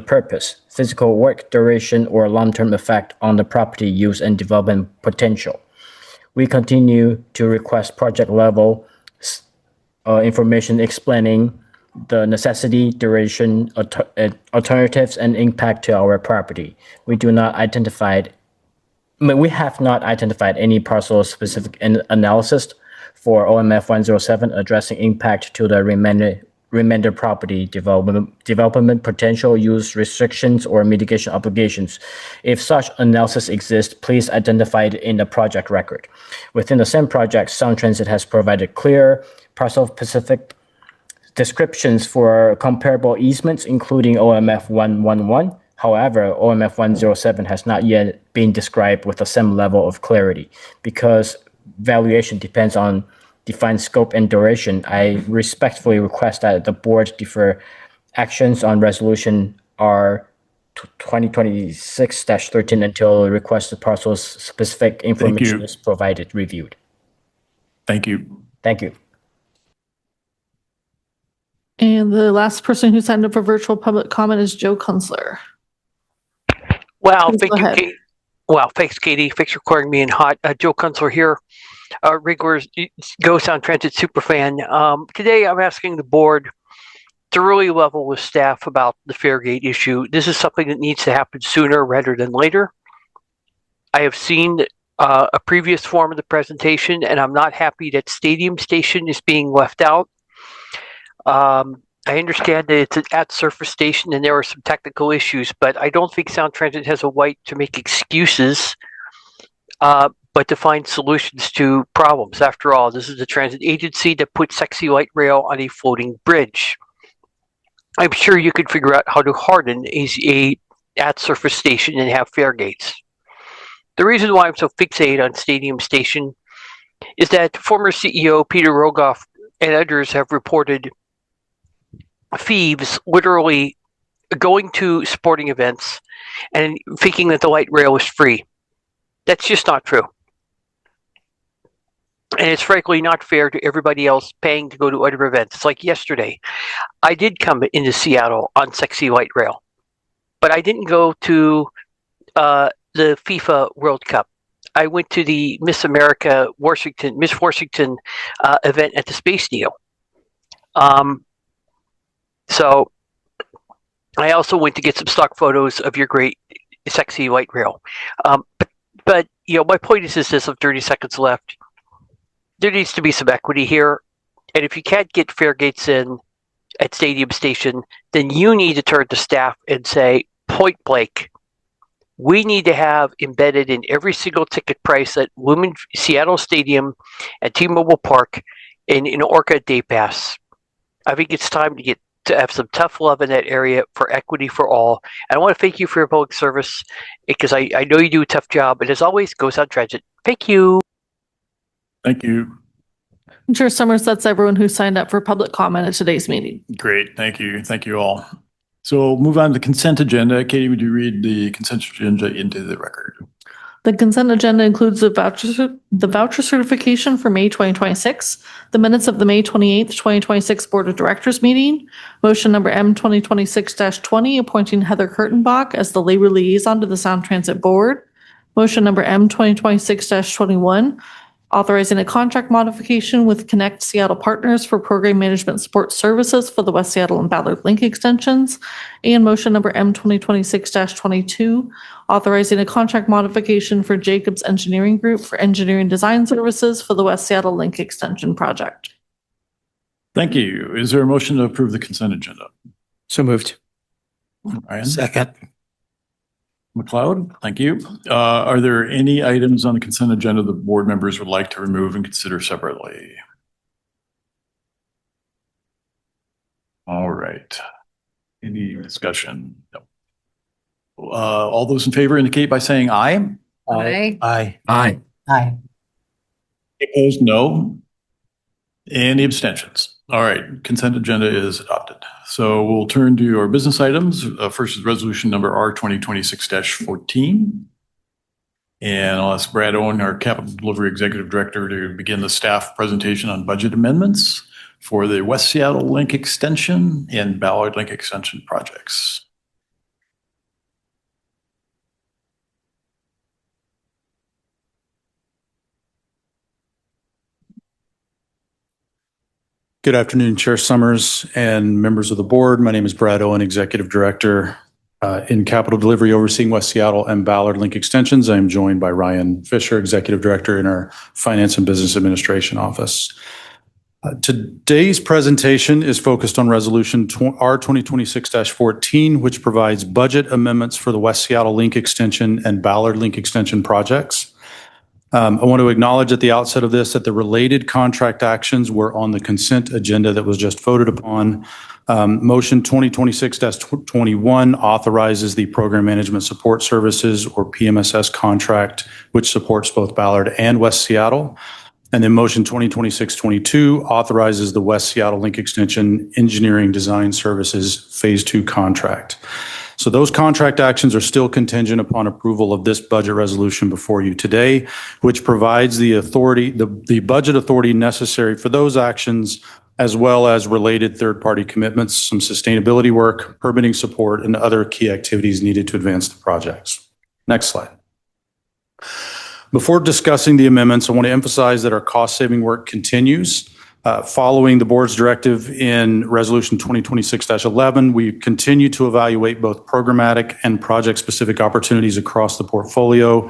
Speaker 16: purpose, physical work duration, or long-term effect on the property use and development potential. We continue to request project-level information explaining the necessity, duration, alternatives, and impact to our property. We have not identified any parcel-specific analysis for OMF 107 addressing impact to the remainder property development potential, use restrictions, or mitigation obligations. If such analysis exists, please identify it in the project record. Within the same project, Sound Transit has provided clear parcel-specific descriptions for comparable easements, including OMF 111. However, OMF 107 has not yet been described with the same level of clarity. Because valuation depends on defined scope and duration, I respectfully request that the board defer actions on Resolution R 2026-13 until requested parcel specific information is provided, reviewed.
Speaker 1: Thank you.
Speaker 16: Thank you.
Speaker 2: And the last person who signed up for virtual public comment is Joe Kunzler.
Speaker 17: Wow,
Speaker 2: Please
Speaker 17: thank
Speaker 2: go
Speaker 17: you,
Speaker 2: ahead.
Speaker 17: Kate. Wow, thanks, Katie. Thanks for recording me in hot. Joe Kunzler here, regular Go Sound Transit superfan. Today, I'm asking the board to really level with staff about the Fairgate issue. This is something that needs to happen sooner rather than later. I have seen a previous form of the presentation, and I'm not happy that Stadium Station is being left out. I understand that it's an at-surface station and there are some technical issues, but I don't think Sound Transit has a right to make excuses, but to find solutions to problems. After all, this is a transit agency that put Sexy Light Rail on a floating bridge. I'm sure you could figure out how to harden a at-surface station and have fare gates. The reason why I'm so fixated on Stadium Station is that former CEO Peter Rogoff and others have reported thieves literally going to sporting events and thinking that the light rail is free. That's just not true. And it's frankly not fair to everybody else paying to go to other events. It's like yesterday. I did come into Seattle on Sexy Light Rail, but I didn't go to the FIFA World Cup. I went to the Miss Washington event at the Space Needle. So I also went to get some stock photos of your great Sexy Light Rail. But you know, my point is this, of 30 seconds left. There needs to be some equity here. And if you can't get fare gates in at Stadium Station, then you need to turn to staff and say, point blank, we need to have embedded in every single ticket price at Lumen Seattle Stadium, at T-Mobile Park, and in Orca Day Pass. I think it's time to have some tough love in that area for equity for all. And I want to thank you for your public service because I know you do a tough job. And as always, Go Sound Transit. Thank you.
Speaker 1: Thank you.
Speaker 2: Chair Summers, that's everyone who signed up for public comment at today's meeting.
Speaker 1: Great. Thank you. Thank you all. So we'll move on to the consent agenda. Katie, would you read the consent agenda into the record? The
Speaker 2: consent agenda includes the voucher certification for May 2026, the minutes of the May 28th, 2026 Board of Directors meeting, motion number M 2026-20, appointing Heather Kurtenbach as the labor liaison to the Sound Transit Board, motion number M 2026-21, authorizing a contract modification with Connect Seattle Partners for program management support services for the West Seattle and Ballard Link extensions, and motion number M 2026-22, authorizing a contract modification for Jacobs Engineering Group for engineering design services for the West Seattle Link extension project.
Speaker 1: Thank you. Is there a motion to approve the consent agenda?
Speaker 12: So moved.
Speaker 1: Ryan?
Speaker 9: Second.
Speaker 1: McLeod, thank you. Are there any items on the consent agenda that board members would like to remove and consider separately? All right. Any discussion? No. All those in favor indicate by saying aye.
Speaker 4: Aye.
Speaker 9: Aye.
Speaker 16: Aye.
Speaker 4: Aye.
Speaker 1: Opposed, no. Any abstentions? All right, consent agenda is adopted. So we'll turn to our business items. First is resolution number R 2026-14. And I'll ask Brad Owen, our Capital Delivery Executive Director, to begin the staff presentation on budget amendments for the West Seattle Link Extension and Ballard Link Extension projects.
Speaker 18: Good afternoon, Chair Summers and members of the board. My name is Brad Owen, Executive Director in Capital Delivery overseeing West Seattle and Ballard Link Extensions. I am joined by Ryan Fisher, Executive Director in our Finance and Business Administration Office. Today's presentation is focused on Resolution R 2026-14, which provides budget amendments for the West Seattle Link Extension and Ballard Link Extension projects. I want to acknowledge at the outset of this that the related contract actions were on the consent agenda that was just voted upon. Motion 2026-21 authorizes the Program Management Support Services, or PMSS contract, which supports both Ballard and West Seattle. And then motion 2026-22 authorizes the West Seattle Link Extension Engineering Design Services Phase 2 contract. So those contract actions are still contingent upon approval of this budget resolution before you today, which provides the authority, the budget authority necessary for those actions, as well as related third-party commitments, some sustainability work, permitting support, and other key activities needed to advance the projects. Next slide. Before discussing the amendments, I want to emphasize that our cost-saving work continues. Following the board's directive in Resolution 2026-11, we continue to evaluate both programmatic and project-specific opportunities across the portfolio.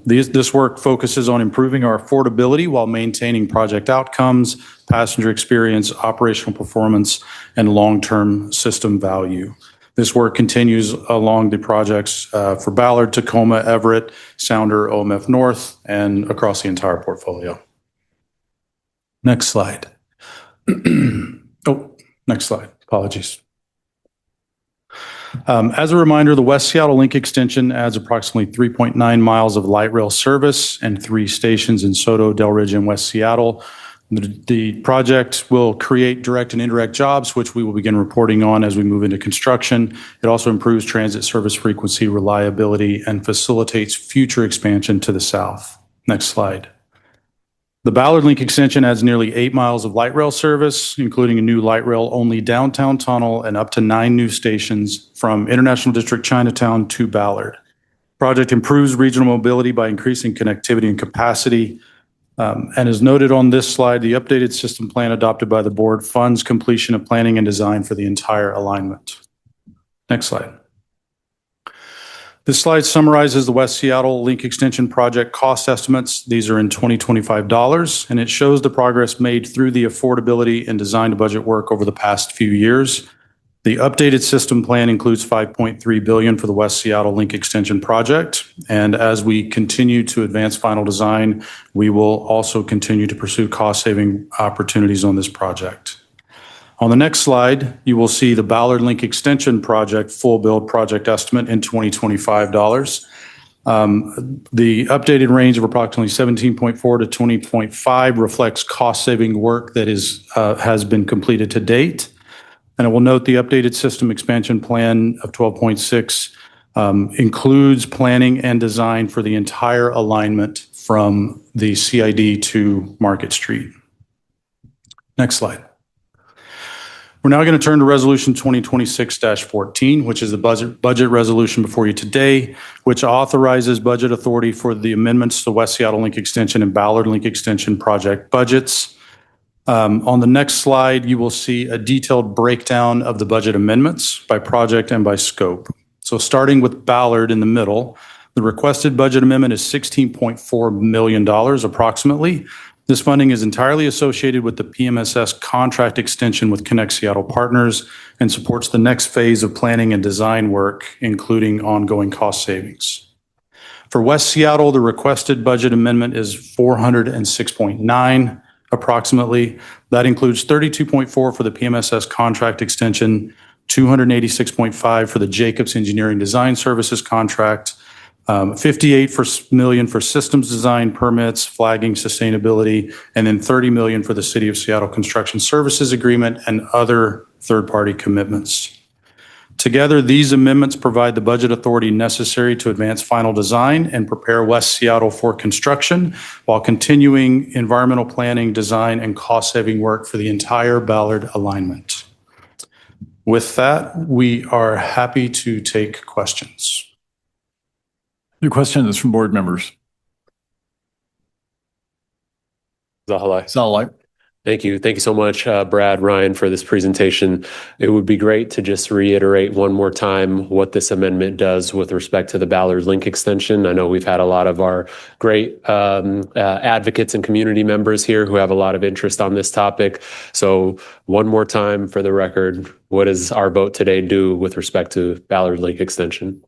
Speaker 18: This work focuses on improving our affordability while maintaining project outcomes, passenger experience, operational performance, and long-term system value. This work continues along the projects for Ballard, Tacoma, Everett, Sounder, OMF North, and across the entire portfolio. Next slide. Next slide. Apologies. As a reminder, the West Seattle Link Extension adds approximately 3.9 miles of light rail service and 3 stations in Soto, Delridge, and West Seattle. The project will create direct and indirect jobs, which we will begin reporting on as we move into construction. It also improves transit service frequency, reliability, and facilitates future expansion to the south. Next slide. The Ballard Link Extension adds nearly 8 miles of light rail service, including a new light rail only downtown tunnel and up to 9 new stations from International District Chinatown to Ballard. Project improves regional mobility by increasing connectivity and capacity. And as noted on this slide, the updated system plan adopted by the board funds completion of planning and design for the entire alignment. Next slide. This slide summarizes the West Seattle Link Extension project cost estimates. These are in 2025 dollars, and it shows the progress made through the affordability and design to budget work over the past few years. The updated system plan includes $5.3 billion for the West Seattle Link Extension project. And as we continue to advance final design, we will also continue to pursue cost-saving opportunities on this project. On the next slide, you will see the Ballard Link Extension project full build project estimate in 2025 dollars. The updated range of approximately 17.4 to 20.5 reflects cost-saving work that has been completed to date. And I will note the updated system expansion plan of 12.6 includes planning and design for the entire alignment from the CID to Market Street. Next slide. We're now going to turn to Resolution 2026-14, which is the budget resolution before you today, which authorizes budget authority for the amendments to the West Seattle Link Extension and Ballard Link Extension project budgets. On the next slide, you will see a detailed breakdown of the budget amendments by project and by scope. So starting with Ballard in the middle, the requested budget amendment is $16.4 million approximately. This funding is entirely associated with the PMSS contract extension with Connect Seattle Partners and supports the next phase of planning and design work, including ongoing cost savings. For West Seattle, the requested budget amendment is $406.9 approximately. That includes $32.4 for the PMSS contract extension, $286.5 for the Jacobs Engineering Design Services contract, $58 million for systems design permits, flagging, sustainability, and then $30 million for the City of Seattle Construction Services Agreement and other third-party commitments. Together, these amendments provide the budget authority necessary to advance final design and prepare West Seattle for construction while continuing environmental planning, design, and cost-saving work for the entire Ballard alignment. With that, we are happy to take questions.
Speaker 1: The question is from board members.
Speaker 19: Zahalai. Thank you. Thank you so much, Brad, Ryan, for this presentation. It would be great to just reiterate one more time what this amendment does with respect to the Ballard Link extension. I know we've had a lot of our great advocates and community members here who have a lot of interest on this topic. So one more time for the record, what does our vote today do with respect to Ballard Link extension?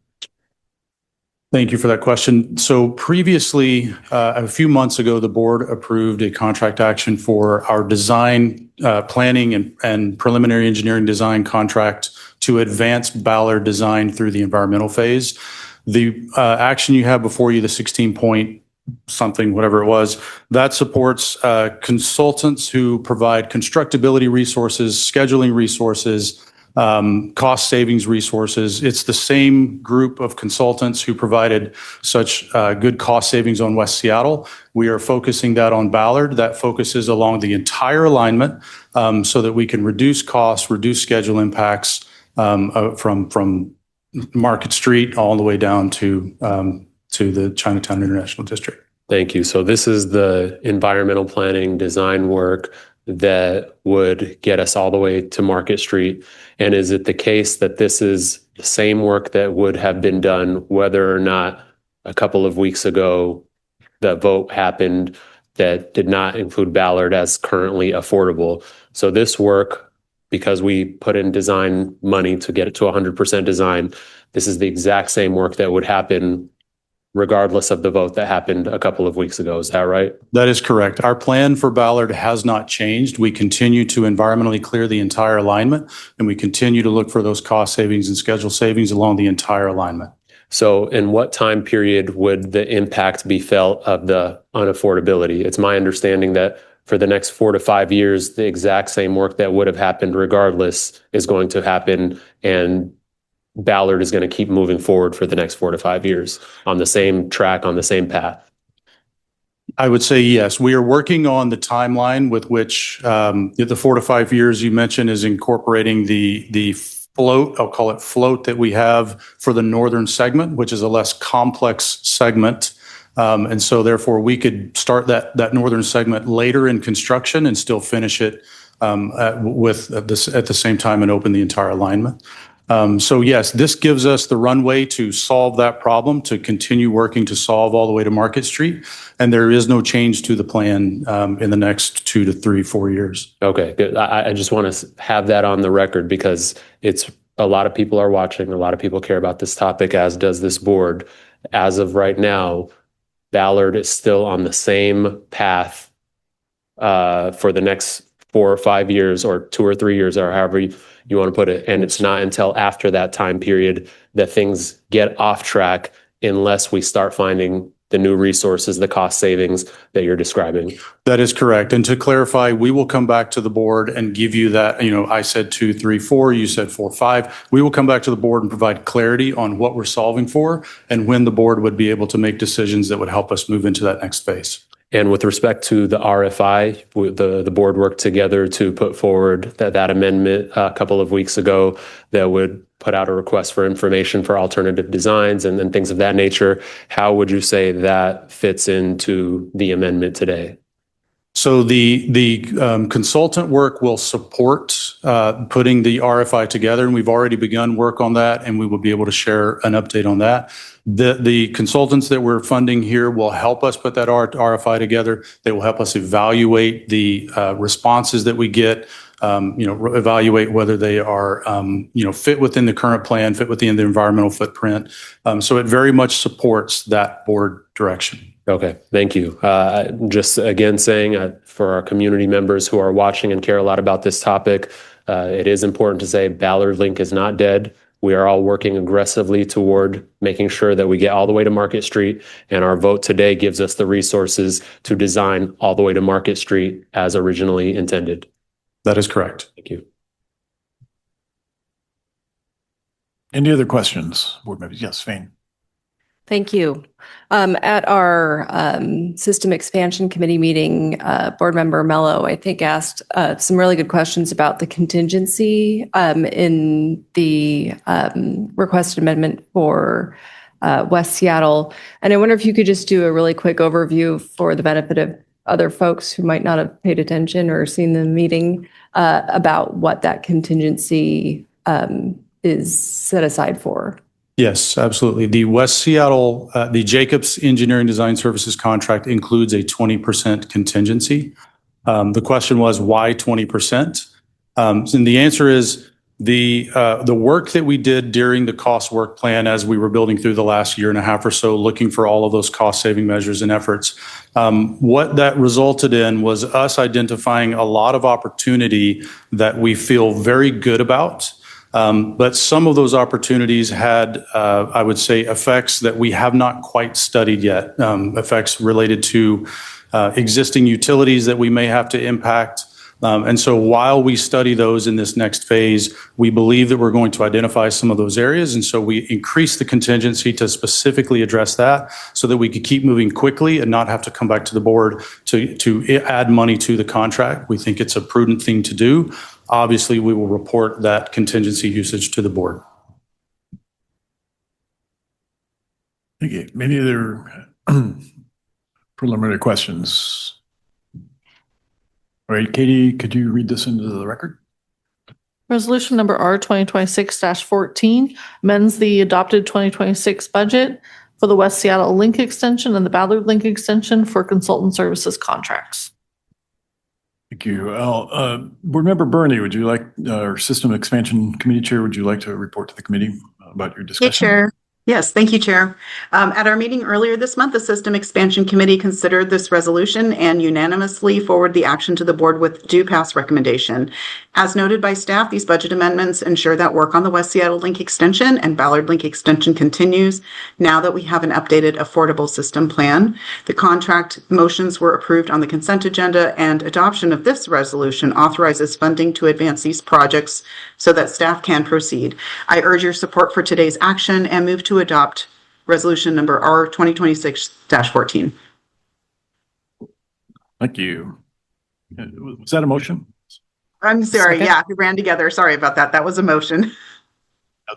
Speaker 18: Thank you for that question. So previously, a few months ago, the board approved a contract action for our design, planning and preliminary engineering design contract to advance Ballard design through the environmental phase. The action you have before you, the 16 point something, whatever it was, that supports consultants who provide constructability resources, scheduling resources, cost savings resources. It's the same group of consultants who provided such good cost savings on West Seattle. We are focusing that on Ballard. That focuses along the entire alignment so that we can reduce costs, reduce schedule impacts from Market Street all the way down to the Chinatown International District.
Speaker 19: Thank you. So this is the environmental planning design work that would get us all the way to Market Street. And is it the case that this is the same work that would have been done whether or not a couple of weeks ago the vote happened that did not include Ballard as currently affordable? So this work, because we put in design money to get it to 100% design, this is the exact same work that would happen regardless of the vote that happened a couple of weeks ago. Is that right?
Speaker 18: That is correct. Our plan for Ballard has not changed. We continue to environmentally clear the entire alignment, and we continue to look for those cost savings and schedule savings along the entire alignment.
Speaker 19: So in what time period would the impact be felt of the unaffordability? It's my understanding that for the next 4 to 5 years, the exact same work that would have happened regardless is going to happen, and Ballard is going to keep moving forward for the next 4 to 5 years on the same track, on the same path.
Speaker 18: I would say yes. We are working on the timeline with which the 4 to 5 years you mentioned is incorporating the float, I'll call it float, that we have for the northern segment, which is a less complex segment. And so therefore we could start that northern segment later in construction and still finish it at the same time and open the entire alignment. So yes, this gives us the runway to solve that problem, to continue working to solve all the way to Market Street. And there is no change to the plan in the next 2 to 3, 4 years.
Speaker 19: Okay, good. I just want to have that on the record because it's a lot of people are watching. A lot of people care about this topic, as does this board. As of right now, Ballard is still on the same path for the next 4 or 5 years or 2 or 3 years or however you want to put it. And it's not until after that time period that things get off track unless we start finding the new resources, the cost savings that you're describing.
Speaker 18: That is correct. And to clarify, we will come back to the board and give you that, I said 2, 3, 4, you said 4, 5. We will come back to the board and provide clarity on what we're solving for and when the board would be able to make decisions that would help us move into that next phase.
Speaker 19: And with respect to the RFI, the board worked together to put forward that amendment a couple of weeks ago that would put out a request for information for alternative designs and things of that nature. How would you say that fits into the amendment today?
Speaker 18: So the consultant work will support putting the RFI together, and we've already begun work on that, and we will be able to share an update on that. The consultants that we're funding here will help us put that RFI together. They will help us evaluate the responses that we get, evaluate whether they are, fit within the current plan, fit within the environmental footprint. So it very much supports that board direction.
Speaker 19: Okay, thank you. Just again saying for our community members who are watching and care a lot about this topic, it is important to say Ballard Link is not dead. We are all working aggressively toward making sure that we get all the way to Market Street, and our vote today gives us the resources to design all the way to Market Street as originally intended.
Speaker 18: That is correct.
Speaker 19: Thank you.
Speaker 1: Any other questions, board members? Yes, Fane.
Speaker 20: Thank you. At our System Expansion Committee meeting, Board Member Mello, I think, asked some really good questions about the contingency in the requested amendment for West Seattle. And I wonder if you could just do a really quick overview for the benefit of other folks who might not have paid attention or seen the meeting about what that contingency is set aside for.
Speaker 18: Yes, absolutely. The West Seattle, the Jacobs Engineering Design Services contract includes a 20% contingency. The question was, why 20%? And the answer is the work that we did during the cost work plan as we were building through the last year and a half or so, looking for all of those cost saving measures and efforts. What that resulted in was us identifying a lot of opportunity that we feel very good about. But some of those opportunities had, I would say, effects that we have not quite studied yet, effects related to existing utilities that we may have to impact, And so while we study those in this next phase, we believe that we're going to identify some of those areas. And so we increase the contingency to specifically address that so that we could keep moving quickly and not have to come back to the board to add money to the contract. We think it's a prudent thing to do. Obviously, we will report that contingency usage to the board.
Speaker 1: Okay, any other preliminary questions? All right, Katie, could you read this into the record?
Speaker 2: Resolution number R 2026-14 amends the adopted 2026 budget for the West Seattle Link Extension and the Ballard Link Extension for consultant services contracts.
Speaker 1: Thank you. Board Member Bernie, would you like, our System Expansion Committee Chair, would you like to report to the committee about your discussion?
Speaker 21: Hey, Chair. Yes, thank you, Chair. At our meeting earlier this month, the System Expansion Committee considered this resolution and unanimously forwarded the action to the board with due pass recommendation. As noted by staff, these budget amendments ensure that work on the West Seattle Link Extension and Ballard Link Extension continues now that we have an updated affordable system plan. The contract motions were approved on the consent agenda, and adoption of this resolution authorizes funding to advance these projects so that staff can proceed. I urge your support for today's action and move to adopt resolution number R 2026-14.
Speaker 1: Thank you. Was that a motion?
Speaker 21: I'm sorry.
Speaker 6: Second.
Speaker 21: Yeah, we ran together. Sorry about that. That was a motion.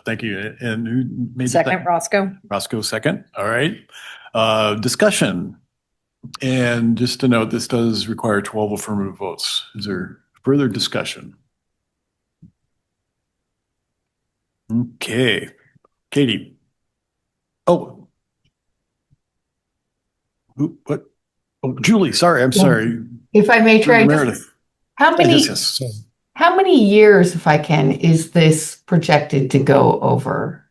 Speaker 1: Thank you. And who made the
Speaker 6: Second, Roscoe.
Speaker 1: Roscoe, second. All right. Discussion. And just to note, this does require 12 affirmative votes. Is there further discussion? Okay. Katie. Oh. What? Oh, Julie, sorry. I'm sorry.
Speaker 22: If I may try,
Speaker 1: Meredith.
Speaker 22: how many
Speaker 1: Yes.
Speaker 22: how many years, if I can, is this projected to go over?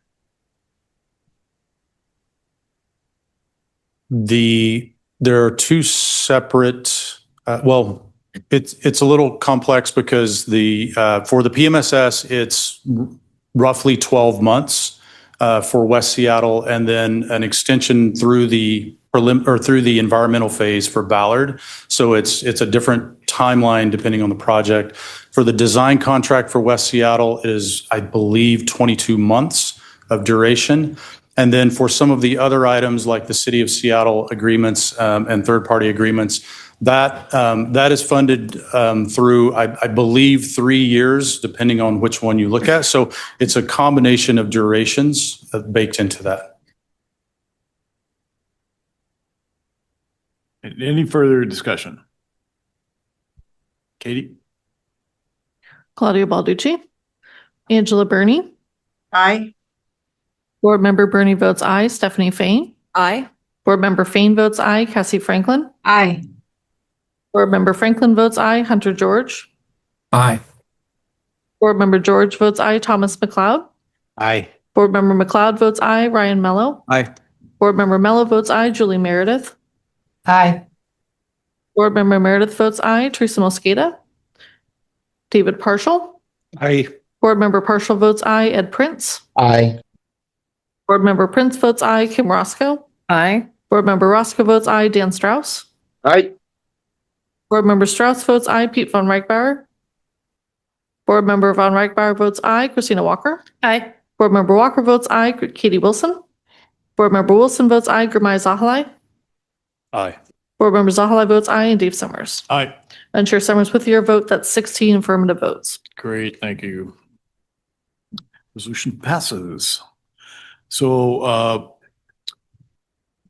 Speaker 18: There are two separate, it's a little complex because for the PMSS, it's roughly 12 months for West Seattle, and then an extension through the environmental phase for Ballard. So it's a different timeline depending on the project. For the design contract for West Seattle, it is, I believe, 22 months of duration. And then for some of the other items like the City of Seattle agreements and third-party agreements, that is funded through, I believe, 3 years, depending on which one you look at. So it's a combination of durations baked into that.
Speaker 1: Any further discussion? Katie?
Speaker 2: Claudia Balducci. Angela Burney.
Speaker 21: Aye.
Speaker 2: Board Member Burney votes aye. Stephanie Fain.
Speaker 20: Aye.
Speaker 2: Board Member Fain votes aye. Cassie Franklin.
Speaker 22: Aye.
Speaker 2: Board Member Franklin votes aye. Hunter George.
Speaker 15: Aye.
Speaker 2: Board Member George votes aye. Thomas McLeod.
Speaker 9: Aye.
Speaker 2: Board Member McLeod votes aye. Ryan Mello.
Speaker 15: Aye.
Speaker 2: Board Member Mello votes aye. Julie Meredith.
Speaker 22: Aye.
Speaker 2: Board Member Meredith votes aye. Teresa Mosqueda. David Partial.
Speaker 15: Aye.
Speaker 2: Board Member Partial votes aye. Ed Prince.
Speaker 15: Aye.
Speaker 2: Board Member Prince votes aye. Kim Roscoe.
Speaker 6: Aye.
Speaker 2: Board Member Roscoe votes aye. Dan Strauss.
Speaker 15: Aye.
Speaker 2: Board Member Strauss votes aye. Pete von Reichbauer. Board Member von Reichbauer votes aye. Christina Walker.
Speaker 6: Aye.
Speaker 2: Board Member Walker votes aye. Katie Wilson. Board Member Wilson votes aye. Gurmai Zahalai.
Speaker 18: Aye.
Speaker 2: Board Member Zahalai votes aye. And Dave Summers.
Speaker 1: Aye.
Speaker 2: And Chair Summers, with your vote, that's 16 affirmative votes.
Speaker 1: Great, thank you. Resolution passes. So,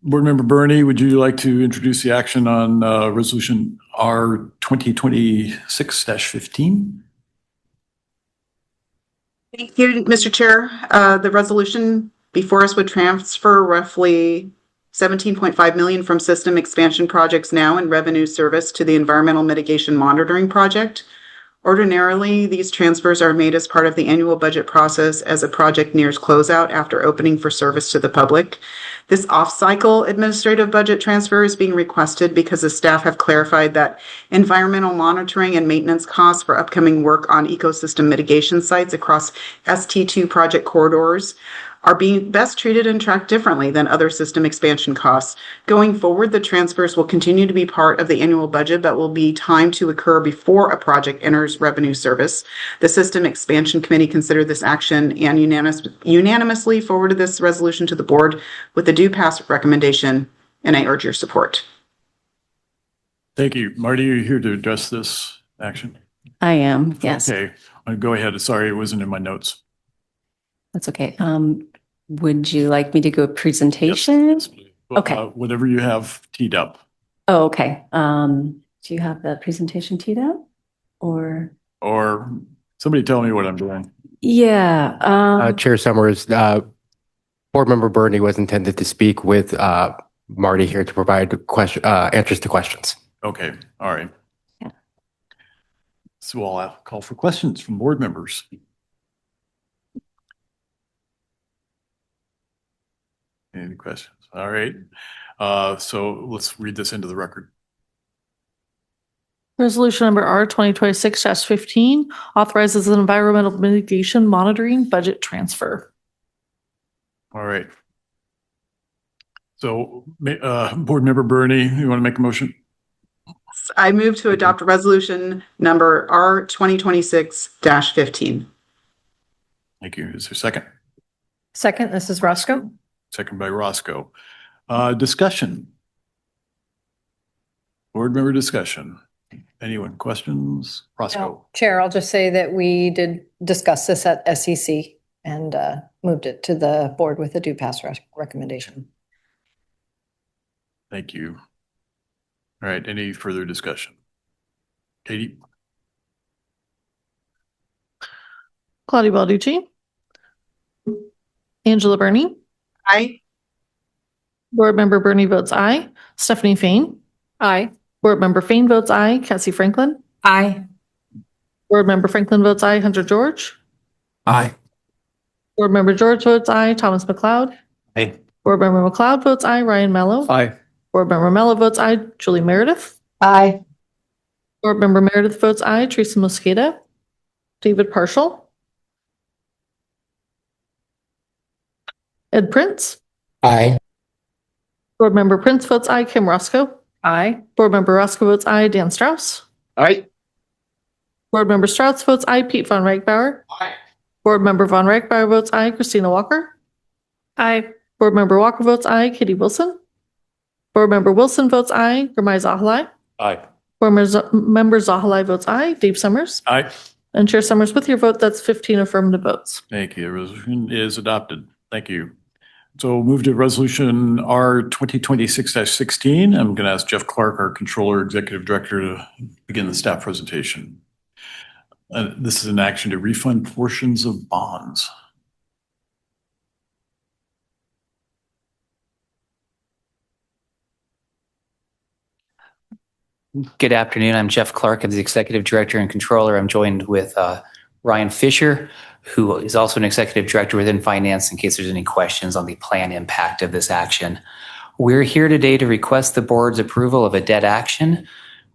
Speaker 1: Board Member Bernie, would you like to introduce the action on Resolution R 2026-15?
Speaker 21: Thank you, Mr. Chair. The resolution before us would transfer roughly $17.5 million from system expansion projects now in revenue service to the environmental mitigation monitoring project. Ordinarily, these transfers are made as part of the annual budget process as a project nears closeout after opening for service to the public. This off-cycle administrative budget transfer is being requested because the staff have clarified that environmental monitoring and maintenance costs for upcoming work on ecosystem mitigation sites across ST2 project corridors are being best treated and tracked differently than other system expansion costs. Going forward, the transfers will continue to be part of the annual budget, but will be timed to occur before a project enters revenue service. The System Expansion Committee considered this action and unanimously forwarded this resolution to the board with a do pass recommendation, and I urge your support.
Speaker 1: Thank you. Marty, are you here to address this action?
Speaker 5: I am, yes.
Speaker 1: Okay, go ahead. Sorry, it wasn't in my notes.
Speaker 5: That's okay. Would you like me to go presentation? Okay.
Speaker 1: Whatever you have teed up.
Speaker 5: Oh, okay. Do you have the presentation teed up or?
Speaker 1: Or somebody tell me what I'm doing.
Speaker 5: Yeah.
Speaker 7: Chair Summers, Board Member Bernie was intended to speak with Marty here to provide answers to questions.
Speaker 1: Okay, all right. Yeah. So I'll call for questions from board members. Any questions? All right. So let's read this into the record.
Speaker 2: Resolution number R 2026-15 authorizes an environmental mitigation monitoring budget transfer.
Speaker 1: All right. So, Board Member Bernie, you want to make a motion?
Speaker 21: I move to adopt resolution number R 2026-15.
Speaker 1: Thank you. Is there a second?
Speaker 6: Second, this is Roscoe.
Speaker 1: Second by Roscoe. Discussion. Board member discussion. Anyone? Questions? Roscoe.
Speaker 23: Chair, I'll just say that we did discuss this at SEC and moved it to the board with a do pass recommendation.
Speaker 1: Thank you. All right. Any further discussion? Katie?
Speaker 2: Claudia Balducci. Angela Burney.
Speaker 21: Aye.
Speaker 2: Board Member Burney votes aye. Stephanie Fain.
Speaker 23: Aye.
Speaker 2: Board Member Fain votes aye. Cassie Franklin.
Speaker 23: Aye.
Speaker 2: Board Member Franklin votes aye. Hunter George.
Speaker 7: Aye.
Speaker 2: Board Member George votes aye. Thomas McLeod.
Speaker 7: Aye.
Speaker 2: Board Member McLeod votes aye. Ryan Mello.
Speaker 7: Aye.
Speaker 2: Board Member Mello votes aye. Julie Meredith.
Speaker 23: Aye.
Speaker 2: Board Member Meredith votes aye. Teresa Mosqueda. David Partial. Ed Prince.
Speaker 7: Aye.
Speaker 2: Board Member Prince votes aye. Kim Roscoe.
Speaker 23: Aye.
Speaker 2: Board Member Roscoe votes aye. Dan Strauss.
Speaker 7: Aye.
Speaker 2: Board Member Strauss votes aye. Pete Von Reichbauer.
Speaker 7: Aye.
Speaker 2: Board Member Von Reichbauer votes aye. Christina Walker.
Speaker 23: Aye.
Speaker 2: Board Member Walker votes aye. Kitty Wilson. Board Member Wilson votes aye. Gurmai Zahalai.
Speaker 19: Aye.
Speaker 2: Board Member Zahalai votes aye. Dave Summers.
Speaker 1: Aye.
Speaker 2: And Chair Summers, with your vote, that's 15 affirmative votes.
Speaker 1: Thank you. The resolution is adopted. Thank you. So we'll move to resolution R 2026-16. I'm going to ask Jeff Clark, our Controller Executive Director, to begin the staff presentation. This is an action to refund portions of bonds.
Speaker 24: Good afternoon. I'm Jeff Clark. I'm the Executive Director and Controller. I'm joined with Ryan Fisher, who is also an Executive Director within Finance, in case there's any questions on the plan impact of this action. We're here today to request the board's approval of a debt action.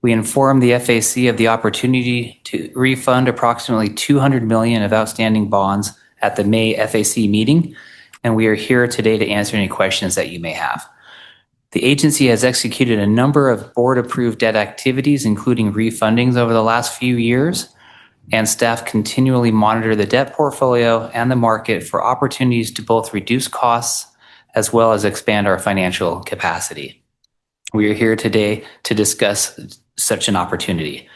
Speaker 24: We informed the FAC of the opportunity to refund approximately $200 million of outstanding bonds at the May FAC meeting, and we are here today to answer any questions that you may have. The agency has executed a number of board-approved debt activities, including refundings over the last few years, and staff continually monitor the debt portfolio and the market for opportunities to both reduce costs as well as expand our financial capacity. We are here today to discuss such an opportunity.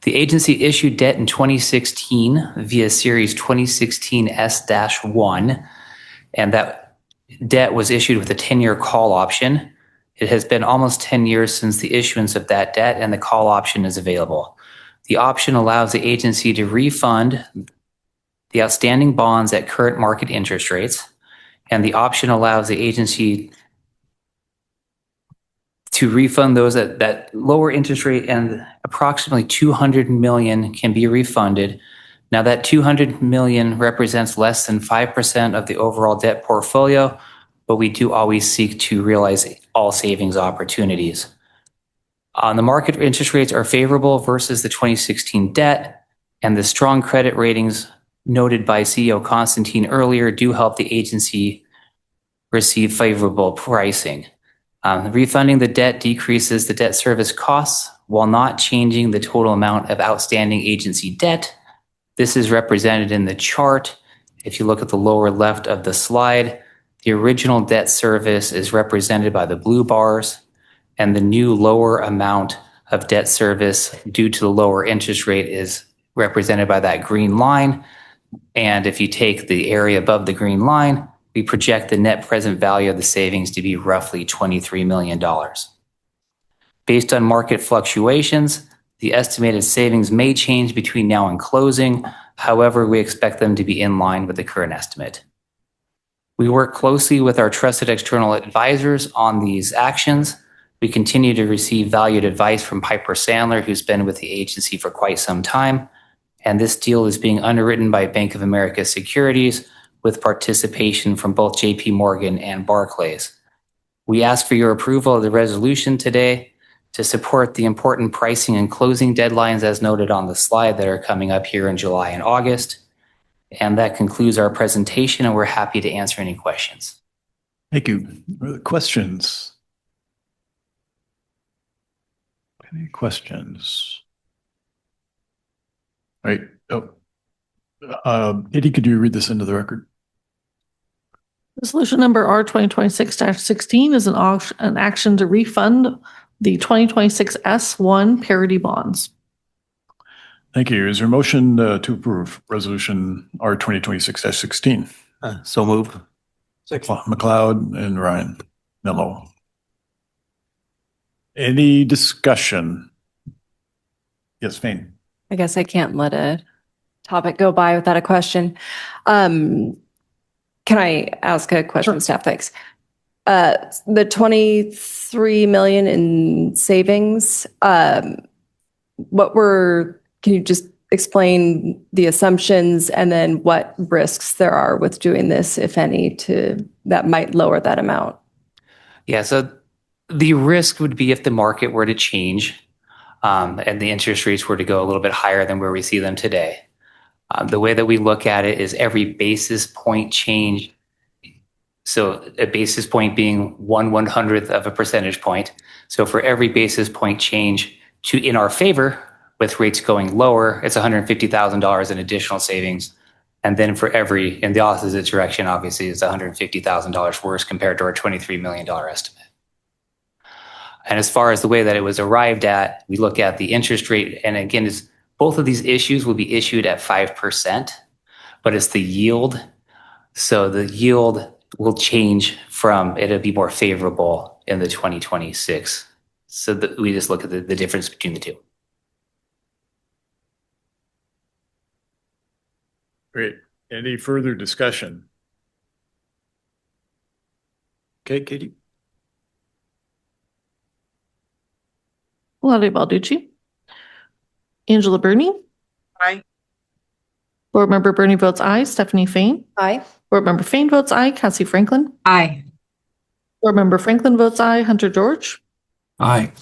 Speaker 24: The agency issued debt in 2016 via Series 2016 S-1, and that debt was issued with a 10-year call option. It has been almost 10 years since the issuance of that debt, and the call option is available. The option allows the agency to refund the outstanding bonds at current market interest rates, and the option allows the agency to refund those at that lower interest rate, and approximately $200 million can be refunded. Now, that $200 million represents less than 5% of the overall debt portfolio, but we do always seek to realize all savings opportunities. The market interest rates are favorable versus the 2016 debt, and the strong credit ratings noted by CEO Constantine earlier, do help the agency receive favorable pricing. Refunding the debt decreases the debt service costs while not changing the total amount of outstanding agency debt. This is represented in the chart. If you look at the lower left of the slide, the original debt service is represented by the blue bars, and the new lower amount of debt service due to the lower interest rate is represented by that green line. And if you take the area above the green line, we project the net present value of the savings to be roughly $23 million. Based on market fluctuations, the estimated savings may change between now and closing. However, we expect them to be in line with the current estimate. We work closely with our trusted external advisors on these actions. We continue to receive valued advice from Piper Sandler, who's been with the agency for quite some time. And this deal is being underwritten by Bank of America Securities with participation from both JP Morgan and Barclays. We ask for your approval of the resolution today to support the important pricing and closing deadlines as noted on the slide that are coming up here in July and August. And that concludes our presentation, and we're happy to answer any questions.
Speaker 1: Thank you. Questions? Any questions? All right. Katie, could you read this into the record?
Speaker 2: Resolution number R 2026-16 is an action to refund the 2026 S1 parity bonds.
Speaker 1: Thank you. Is there a motion to approve Resolution R 2026-16?
Speaker 9: So move.
Speaker 1: McLeod and Ryan Mello. Any discussion? Yes, Fane.
Speaker 20: I guess I can't let a topic go by without a question. Can I ask a question, staff? Thanks. The 23 million in savings, can you just explain the assumptions and then what risks there are with doing this, if any, that might lower that amount?
Speaker 24: Yeah, so the risk would be if the market were to change and the interest rates were to go a little bit higher than where we see them today. The way that we look at it is every basis point change. So a basis point being 1/100th of a percentage point. So for every basis point change in our favor, with rates going lower, it's $150,000 in additional savings. And then for in the opposite direction, obviously, it's $150,000 worse compared to our $23 million estimate. And as far as the way that it was arrived at, we look at the interest rate. And again, both of these issues will be issued at 5%, but it's the yield. So the yield will change it'll be more favorable in the 2026. So we just look at the difference between the two.
Speaker 1: Great. Any further discussion? Okay, Katie.
Speaker 2: Claudia Balducci. Angela Burney.
Speaker 21: Aye.
Speaker 2: Board Member Burney votes aye. Stephanie Fane.
Speaker 20: Aye.
Speaker 2: Board Member Fane votes aye. Cassie Franklin.
Speaker 23: Aye.
Speaker 2: Board Member Franklin votes aye. Hunter George.
Speaker 15: Aye.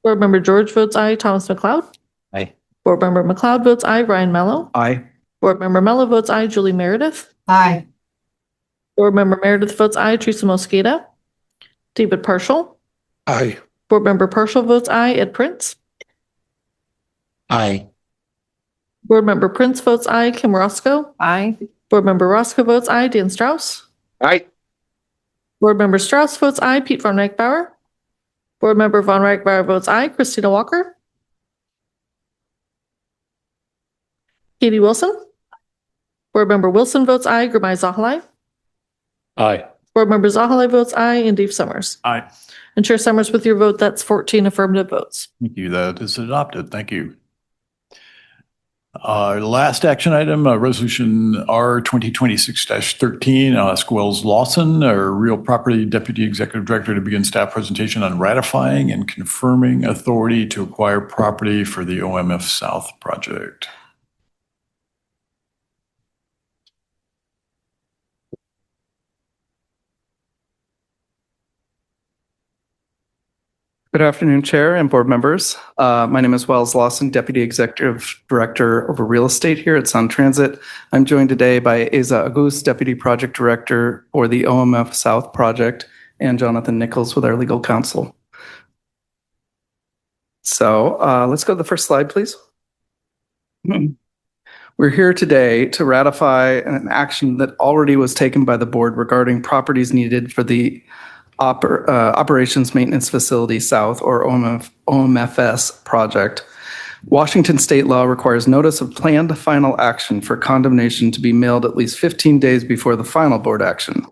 Speaker 2: Board Member George votes aye. Thomas McLeod.
Speaker 9: Aye.
Speaker 2: Board Member McLeod votes aye. Ryan Mello.
Speaker 9: Aye.
Speaker 2: Board Member Mello votes aye. Julie Meredith.
Speaker 23: Aye.
Speaker 2: Board Member Meredith votes aye. Teresa Mosqueda. David Partial.
Speaker 15: Aye.
Speaker 2: Board Member Partial votes aye. Ed Prince.
Speaker 9: Aye.
Speaker 2: Board Member Prince votes aye. Kim Roscoe.
Speaker 20: Aye.
Speaker 2: Board Member Roscoe votes aye. Dan Strauss.
Speaker 15: Aye.
Speaker 2: Board Member Strauss votes aye. Pete Von Reichbauer. Board Member Von Reichbauer votes aye. Christina Walker. Katie Wilson. Board Member Wilson votes aye. Gurmai Zahalai.
Speaker 19: Aye.
Speaker 2: Board Member Zahalai votes aye. And Dave Summers.
Speaker 1: Aye.
Speaker 2: And Chair Summers, with your vote, that's 14 affirmative votes.
Speaker 1: Thank you. That is adopted. Thank you. Last action item, Resolution R 2026-13. I'll ask Wells Lawson, our Real Property Deputy Executive Director, to begin staff presentation on ratifying and confirming authority to acquire property for the OMF South project.
Speaker 3: Good afternoon, Chair and board members. My name is Wells Lawson, Deputy Executive Director over Real Estate here at Sound Transit. I'm joined today by Asa Agus, Deputy Project Director for the OMF South Project, and Jonathan Nichols with our legal counsel. So let's go to the first slide, please. We're here today to ratify an action that already was taken by the board regarding properties needed for the Operations Maintenance Facility South, or OMFS project. Washington state law requires notice of planned final action for condemnation to be mailed at least 15 days before the final board action.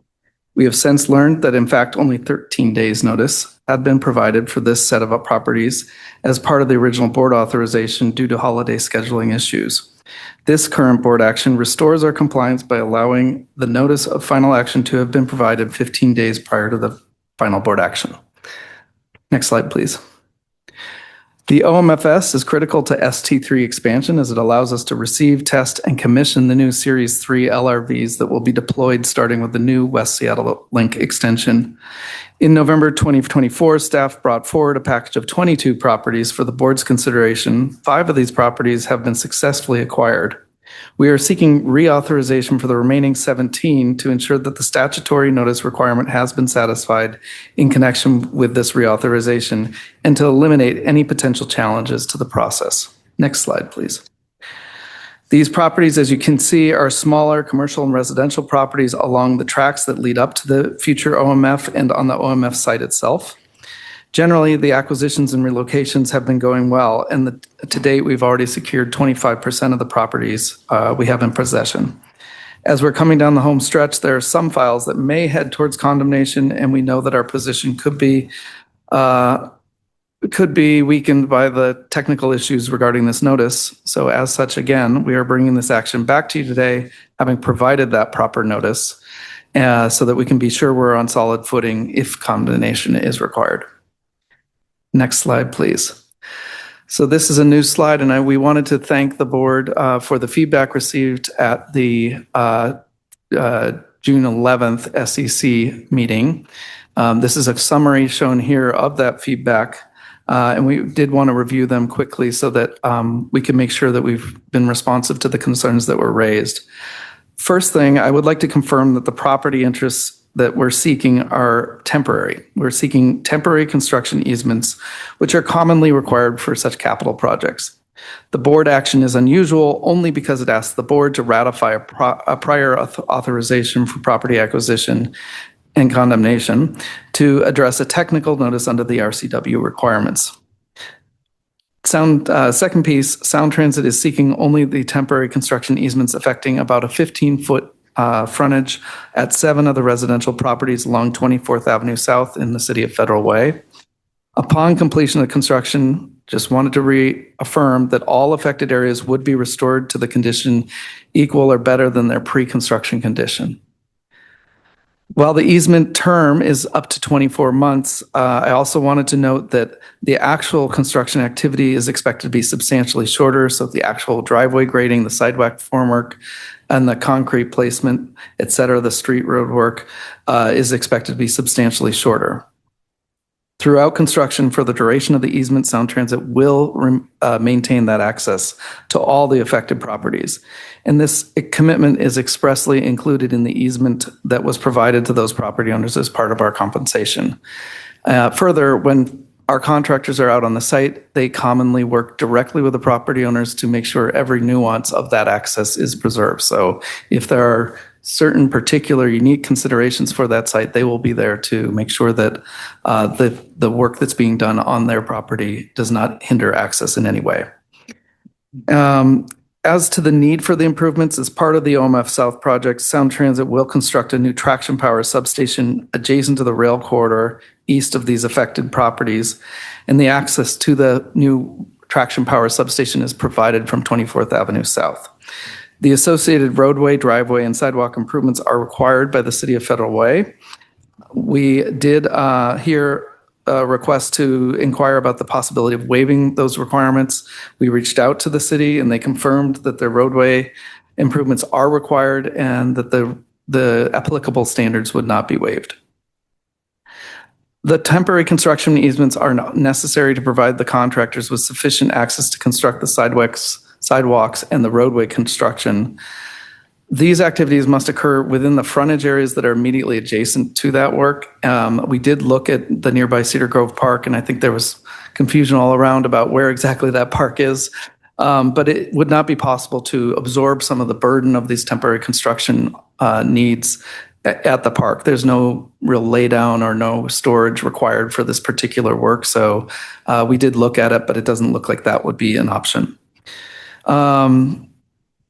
Speaker 3: We have since learned that in fact only 13 days notice had been provided for this set of properties as part of the original board authorization due to holiday scheduling issues. This current board action restores our compliance by allowing the notice of final action to have been provided 15 days prior to the final board action. Next slide, please. The OMFS is critical to ST3 expansion as it allows us to receive, test, and commission the new Series 3 LRVs that will be deployed starting with the new West Seattle Link extension. In November 2024, staff brought forward a package of 22 properties for the board's consideration. 5 of these properties have been successfully acquired. We are seeking reauthorization for the remaining 17 to ensure that the statutory notice requirement has been satisfied in connection with this reauthorization and to eliminate any potential challenges to the process. Next slide, please. These properties, as you can see, are smaller commercial and residential properties along the tracks that lead up to the future OMF and on the OMF site itself. Generally, the acquisitions and relocations have been going well, and to date, we've already secured 25% of the properties we have in possession. As we're coming down the home stretch, there are some files that may head towards condemnation, and we know that our position could be weakened by the technical issues regarding this notice. So as such, again, we are bringing this action back to you today, having provided that proper notice, so that we can be sure we're on solid footing if condemnation is required. Next slide, please. So this is a new slide, and we wanted to thank the board for the feedback received at the June 11th SEC meeting. This is a summary shown here of that feedback, and we did want to review them quickly so that we can make sure that we've been responsive to the concerns that were raised. First thing, I would like to confirm that the property interests that we're seeking are temporary. We're seeking temporary construction easements, which are commonly required for such capital projects. The board action is unusual only because it asks the board to ratify a prior authorization for property acquisition and condemnation to address a technical notice under the RCW requirements. Second piece, Sound Transit is seeking only the temporary construction easements affecting about a 15-foot frontage at 7 of the residential properties along 24th Avenue South in the city of Federal Way. Upon completion of construction, just wanted to reaffirm that all affected areas would be restored to the condition equal or better than their pre-construction condition. While the easement term is up to 24 months, I also wanted to note that the actual construction activity is expected to be substantially shorter. So the actual driveway grading, the sidewalk formwork, and the concrete placement, et cetera, the street road work is expected to be substantially shorter. Throughout construction for the duration of the easement, Sound Transit will maintain that access to all the affected properties. And this commitment is expressly included in the easement that was provided to those property owners as part of our compensation. Further, when our contractors are out on the site, they commonly work directly with the property owners to make sure every nuance of that access is preserved. So if there are certain particular unique considerations for that site, they will be there to make sure that the work that's being done on their property does not hinder access in any way. As to the need for the improvements, as part of the OMF South project, Sound Transit will construct a new traction power substation adjacent to the rail corridor east of these affected properties, and the access to the new traction power substation is provided from 24th Avenue South. The associated roadway, driveway, and sidewalk improvements are required by the City of Federal Way. We did hear a request to inquire about the possibility of waiving those requirements. We reached out to the city and they confirmed that their roadway improvements are required and that the applicable standards would not be waived. The temporary construction easements are not necessary to provide the contractors with sufficient access to construct the sidewalks, and the roadway construction. These activities must occur within the frontage areas that are immediately adjacent to that work. We did look at the nearby Cedar Grove Park, and I think there was confusion all around about where exactly that park is. But it would not be possible to absorb some of the burden of these temporary construction needs at the park. There's no real laydown or no storage required for this particular work. So we did look at it, but it doesn't look like that would be an option.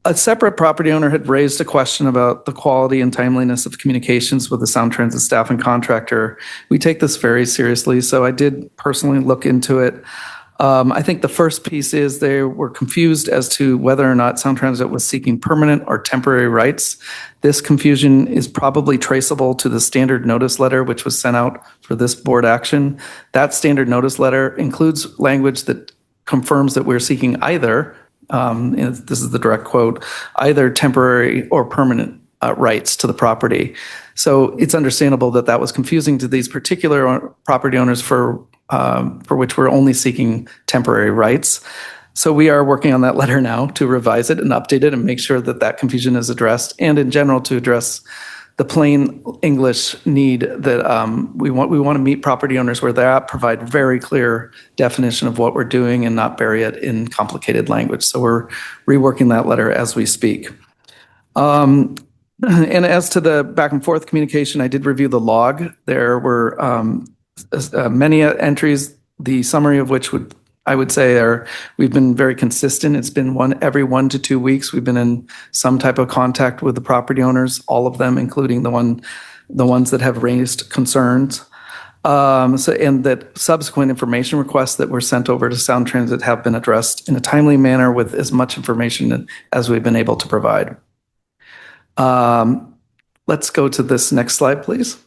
Speaker 3: A separate property owner had raised a question about the quality and timeliness of communications with the Sound Transit staff and contractor. We take this very seriously, so I did personally look into it. I think the first piece is they were confused as to whether or not Sound Transit was seeking permanent or temporary rights. This confusion is probably traceable to the standard notice letter, which was sent out for this board action. That standard notice letter includes language that confirms that we're seeking either, this is the direct quote, either temporary or permanent rights to the property. So it's understandable that that was confusing to these particular property owners for which we're only seeking temporary rights. So we are working on that letter now to revise it and update it and make sure that that confusion is addressed, and in general to address the plain English need that we want to meet property owners where they're at, provide very clear definition of what we're doing and not bury it in complicated language. So we're reworking that letter as we speak. And as to the back and forth communication, I did review the log. There were many entries, the summary of which I would say we've been very consistent. It's been every 1 to 2 weeks. We've been in some type of contact with the property owners, all of them, including the ones that have raised concerns. And that subsequent information requests that were sent over to Sound Transit have been addressed in a timely manner with as much information as we've been able to provide. Let's go to this next slide, please.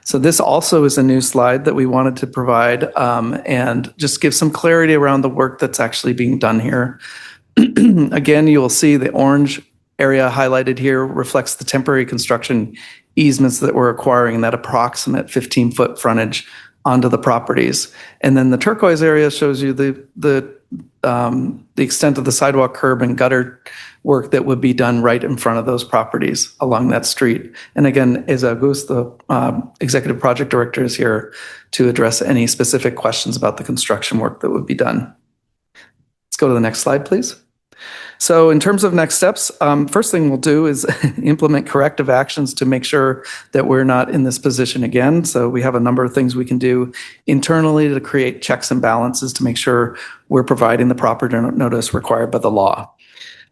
Speaker 3: So this also is a new slide that we wanted to provide and just give some clarity around the work that's actually being done here. Again, you will see the orange area highlighted here reflects the temporary construction easements that we're acquiring, that approximate 15-foot frontage onto the properties. And then the turquoise area shows you the extent of the sidewalk, curb, and gutter work that would be done right in front of those properties along that street. And again, Esa Agus, the executive project director, is here to address any specific questions about the construction work that would be done. Let's go to the next slide, please. So in terms of next steps, first thing we'll do is implement corrective actions to make sure that we're not in this position again. So we have a number of things we can do internally to create checks and balances to make sure we're providing the proper notice required by the law.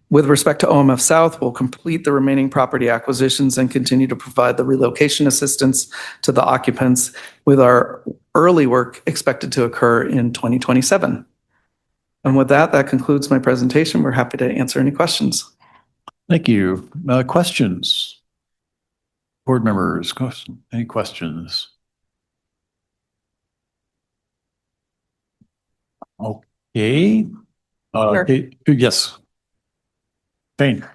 Speaker 3: With respect to OMF South, we'll complete the remaining property acquisitions and continue to provide the relocation assistance to the occupants, with our early work expected to occur in 2027. And with that, that concludes my presentation. We're happy to answer any questions.
Speaker 1: Thank you. Questions? Board members, any questions? Okay.
Speaker 20: Sure.
Speaker 1: Okay. Yes. Fain.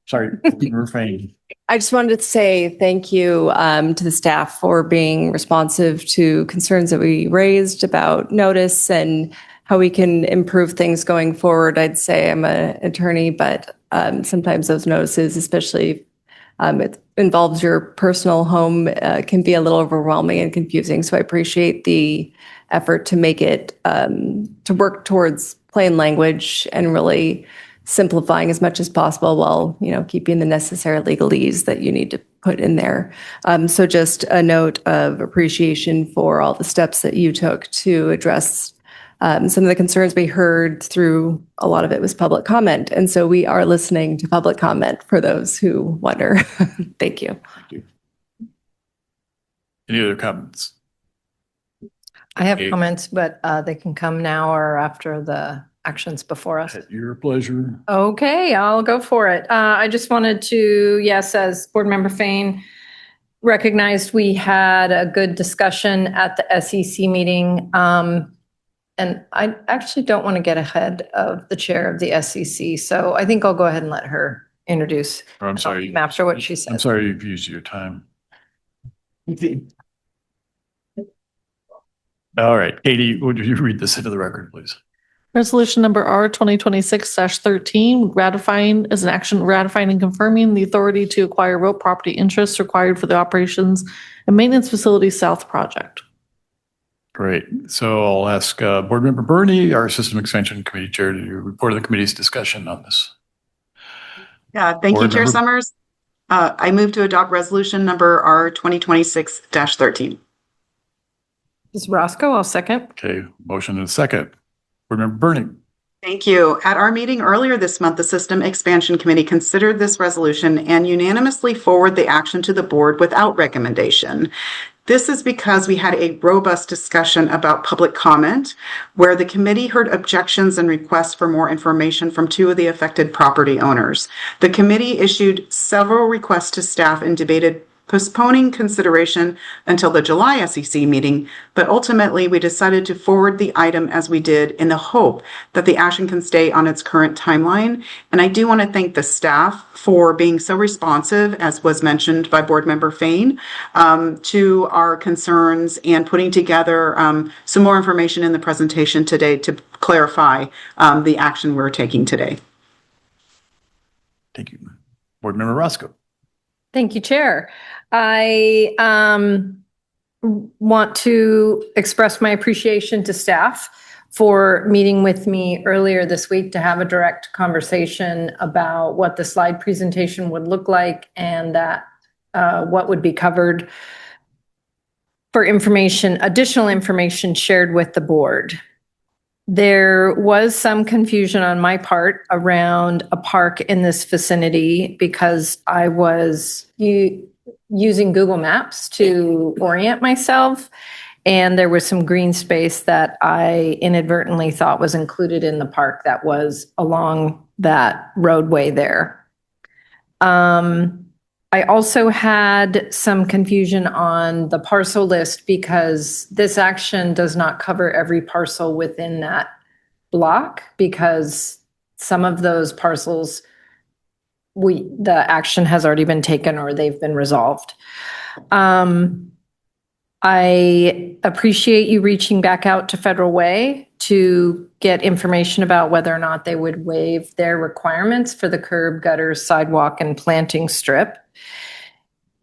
Speaker 1: Sorry, we're Fain.
Speaker 20: I just wanted to say thank you to the staff for being responsive to concerns that we raised about notice and how we can improve things going forward. I'd say I'm an attorney, but sometimes those notices, especially it involves your personal home, can be a little overwhelming and confusing. So I appreciate the effort to make it, to work towards plain language and really simplifying as much as possible while, keeping the necessary legalese that you need to put in there. So just a note of appreciation for all the steps that you took to address some of the concerns we heard. Through a lot of it was public comment. And so we are listening to public comment for those who wonder. Thank you.
Speaker 1: Thank you. Any other comments?
Speaker 23: I have
Speaker 1: Okay.
Speaker 23: comments, but they can come now or after the actions before us.
Speaker 1: At your pleasure.
Speaker 23: Okay, I'll go for it. I just wanted to, yes, as Board Member Fain recognized, we had a good discussion at the SEC meeting. And I actually don't want to get ahead of the chair of the SEC, so I think I'll go ahead and let her introduce.
Speaker 1: I'm sorry.
Speaker 23: After what she said.
Speaker 1: I'm sorry you've used your time. All right, Katie, would you read this into the record, please?
Speaker 2: Resolution number R 2026-13, ratifying as an action ratifying and confirming the authority to acquire real property interests required for the operations and maintenance facility south project.
Speaker 1: Great. So I'll ask Board Member Bernie, our System Expansion Committee Chair, to report on the committee's discussion on this.
Speaker 21: Yeah, thank you,
Speaker 1: Board
Speaker 21: Chair
Speaker 1: member?
Speaker 21: Summers. I move to adopt resolution number R 2026-13.
Speaker 23: Ms. Roscoe, I'll second.
Speaker 1: Okay, motion and a second. Board Member Bernie.
Speaker 21: Thank you. At our meeting earlier this month, the System Expansion Committee considered this resolution and unanimously forwarded the action to the board without recommendation. This is because we had a robust discussion about public comment, where the committee heard objections and requests for more information from two of the affected property owners. The committee issued several requests to staff and debated postponing consideration until the July SEC meeting, but ultimately we decided to forward the item as we did in the hope that the action can stay on its current timeline. And I do want to thank the staff for being so responsive, as was mentioned by Board Member Fain, to our concerns and putting together some more information in the presentation today to clarify the action we're taking today.
Speaker 1: Thank you. Board Member Roscoe.
Speaker 23: Thank you, Chair. I want to express my appreciation to staff for meeting with me earlier this week to have a direct conversation about what the slide presentation would look like and that what would be covered for information, additional information shared with the board. There was some confusion on my part around a park in this vicinity because I was using Google Maps to orient myself, and there was some green space that I inadvertently thought was included in the park that was along that roadway there. I also had some confusion on the parcel list because this action does not cover every parcel within that block, because some of those parcels, the action has already been taken or they've been resolved. I appreciate you reaching back out to Federal Way to get information about whether or not they would waive their requirements for the curb, gutter, sidewalk, and planting strip.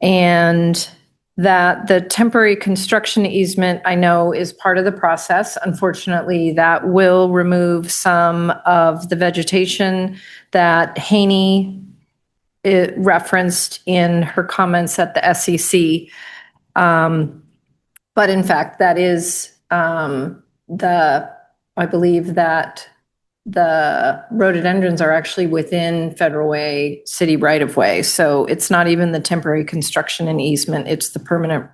Speaker 23: And that the temporary construction easement, I know, is part of the process. Unfortunately, that will remove some of the vegetation that Haney referenced in her comments at the SEC. But in fact, that is I believe that the rhododendrons are actually within Federal Way city right-of-way. So it's not even the temporary construction and easement, it's the permanent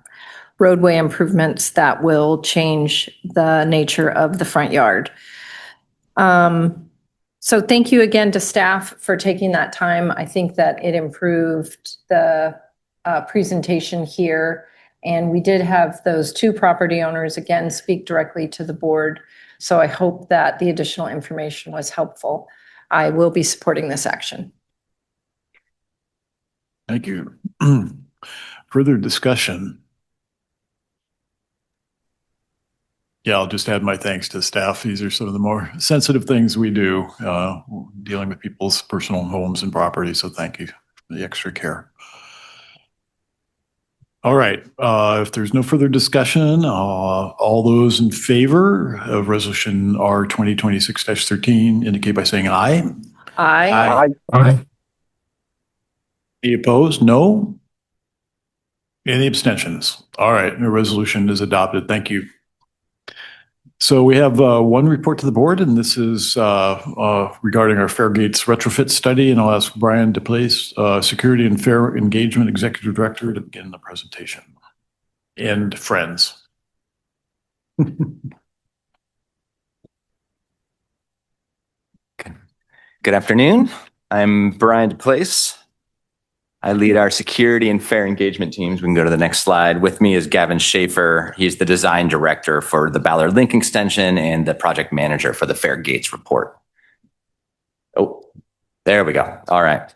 Speaker 23: roadway improvements that will change the nature of the front yard. So thank you again to staff for taking that time. I think that it improved the presentation here. And we did have those two property owners again speak directly to the board. So I hope that the additional information was helpful. I will be supporting this action.
Speaker 1: Thank you. Further discussion? Yeah, I'll just add my thanks to staff. These are some of the more sensitive things we do, dealing with people's personal homes and property. So thank you for the extra care. All right, if there's no further discussion, all those in favor of resolution R 2026-13 indicate by saying aye.
Speaker 23: Aye.
Speaker 1: Aye. Any opposed? No. Any abstentions? All right, the resolution is adopted. Thank you. So we have one report to the board, and this is regarding our Fair Gates retrofit study. And I'll ask Brian DePlace, Security and Fair Engagement Executive Director, to begin the presentation. And friends.
Speaker 8: Good afternoon. I'm Brian DePlace. I lead our security and fair engagement teams. We can go to the next slide. With me is Gavin Schaefer. He's the design director for the Ballard Link extension and the project manager for the Fair Gates report. Oh, there we go. All right.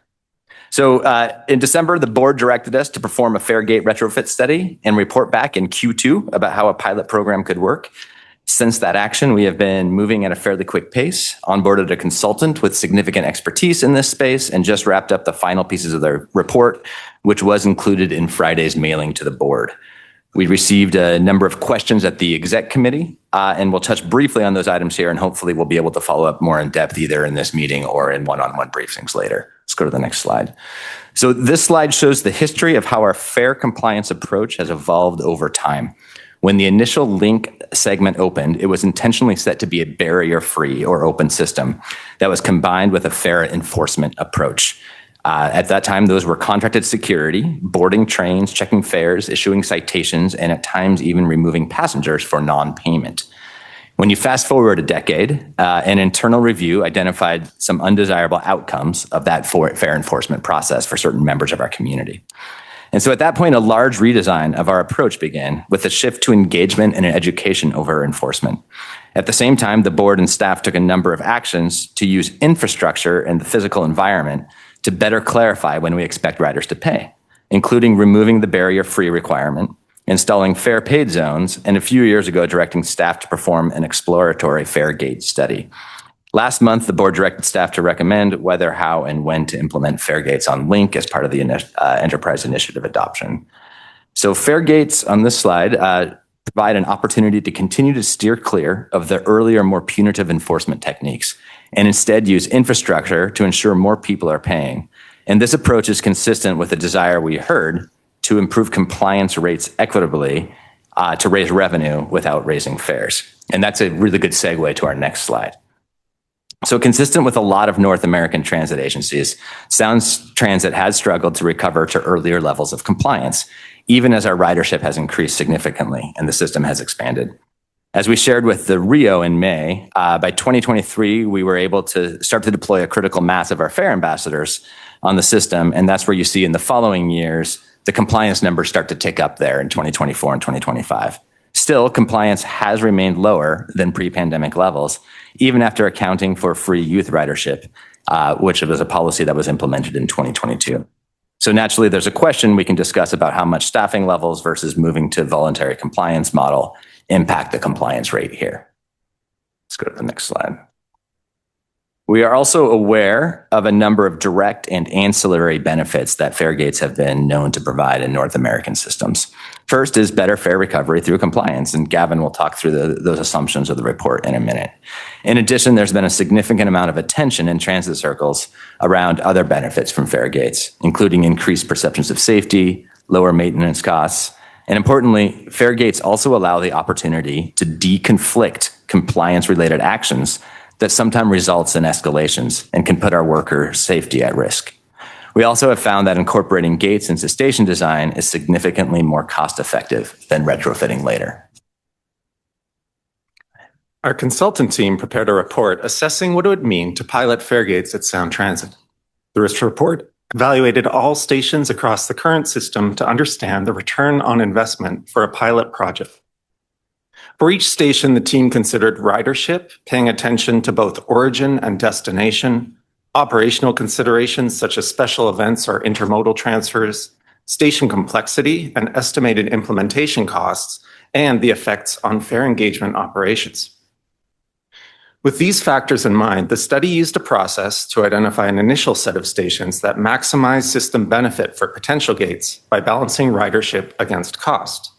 Speaker 8: So in December, the board directed us to perform a Fairgate retrofit study and report back in Q2 about how a pilot program could work. Since that action, we have been moving at a fairly quick pace, onboarded a consultant with significant expertise in this space, and just wrapped up the final pieces of their report, which was included in Friday's mailing to the board. We received a number of questions at the exec committee, and we'll touch briefly on those items here, and hopefully we'll be able to follow up more in depth either in this meeting or in one-on-one briefings later. Let's go to the next slide. So this slide shows the history of how our fair compliance approach has evolved over time. When the initial link segment opened, it was intentionally set to be a barrier-free or open system that was combined with a fair enforcement approach. At that time, those were contracted security, boarding trains, checking fares, issuing citations, and at times even removing passengers for non-payment. When you fast forward a decade, an internal review identified some undesirable outcomes of that fair enforcement process for certain members of our community. And so at that point, a large redesign of our approach began with a shift to engagement and education over enforcement. At the same time, the board and staff took a number of actions to use infrastructure and the physical environment to better clarify when we expect riders to pay, including removing the barrier-free requirement, installing fare paid zones, and a few years ago, directing staff to perform an exploratory fare gate study. Last month, the board directed staff to recommend whether, how, and when to implement fare gates on Link as part of the enterprise initiative adoption. So fare gates on this slide provide an opportunity to continue to steer clear of the earlier, more punitive enforcement techniques and instead use infrastructure to ensure more people are paying. And this approach is consistent with the desire we heard to improve compliance rates equitably to raise revenue without raising fares. And that's a really good segue to our next slide. So consistent with a lot of North American transit agencies, Sound Transit has struggled to recover to earlier levels of compliance, even as our ridership has increased significantly and the system has expanded. As we shared with the Rio in May, by 2023, we were able to start to deploy a critical mass of our fare ambassadors on the system. And that's where you see in the following years, the compliance numbers start to tick up there in 2024 and 2025. Still, compliance has remained lower than pre-pandemic levels, even after accounting for free youth ridership, which was a policy that was implemented in 2022. So naturally, there's a question we can discuss about how much staffing levels versus moving to voluntary compliance model impact the compliance rate here. Let's go to the next slide. We are also aware of a number of direct and ancillary benefits that fare gates have been known to provide in North American systems. First is better fare recovery through compliance, and Gavin will talk through those assumptions of the report in a minute. In addition, there's been a significant amount of attention in transit circles around other benefits from fare gates, including increased perceptions of safety, lower maintenance costs, and importantly, fare gates also allow the opportunity to deconflict compliance-related actions that sometimes results in escalations and can put our workers' safety at risk. We also have found that incorporating gates into station design is significantly more cost-effective than retrofitting later.
Speaker 10: Our consultant team prepared a report assessing what it would mean to pilot fare gates at Sound Transit. The risk report evaluated all stations across the current system to understand the return on investment for a pilot project. For each station, the team considered ridership, paying attention to both origin and destination, operational considerations such as special events or intermodal transfers, station complexity and estimated implementation costs, and the effects on fare engagement operations. With these factors in mind, the study used a process to identify an initial set of stations that maximize system benefit for potential gates by balancing ridership against cost.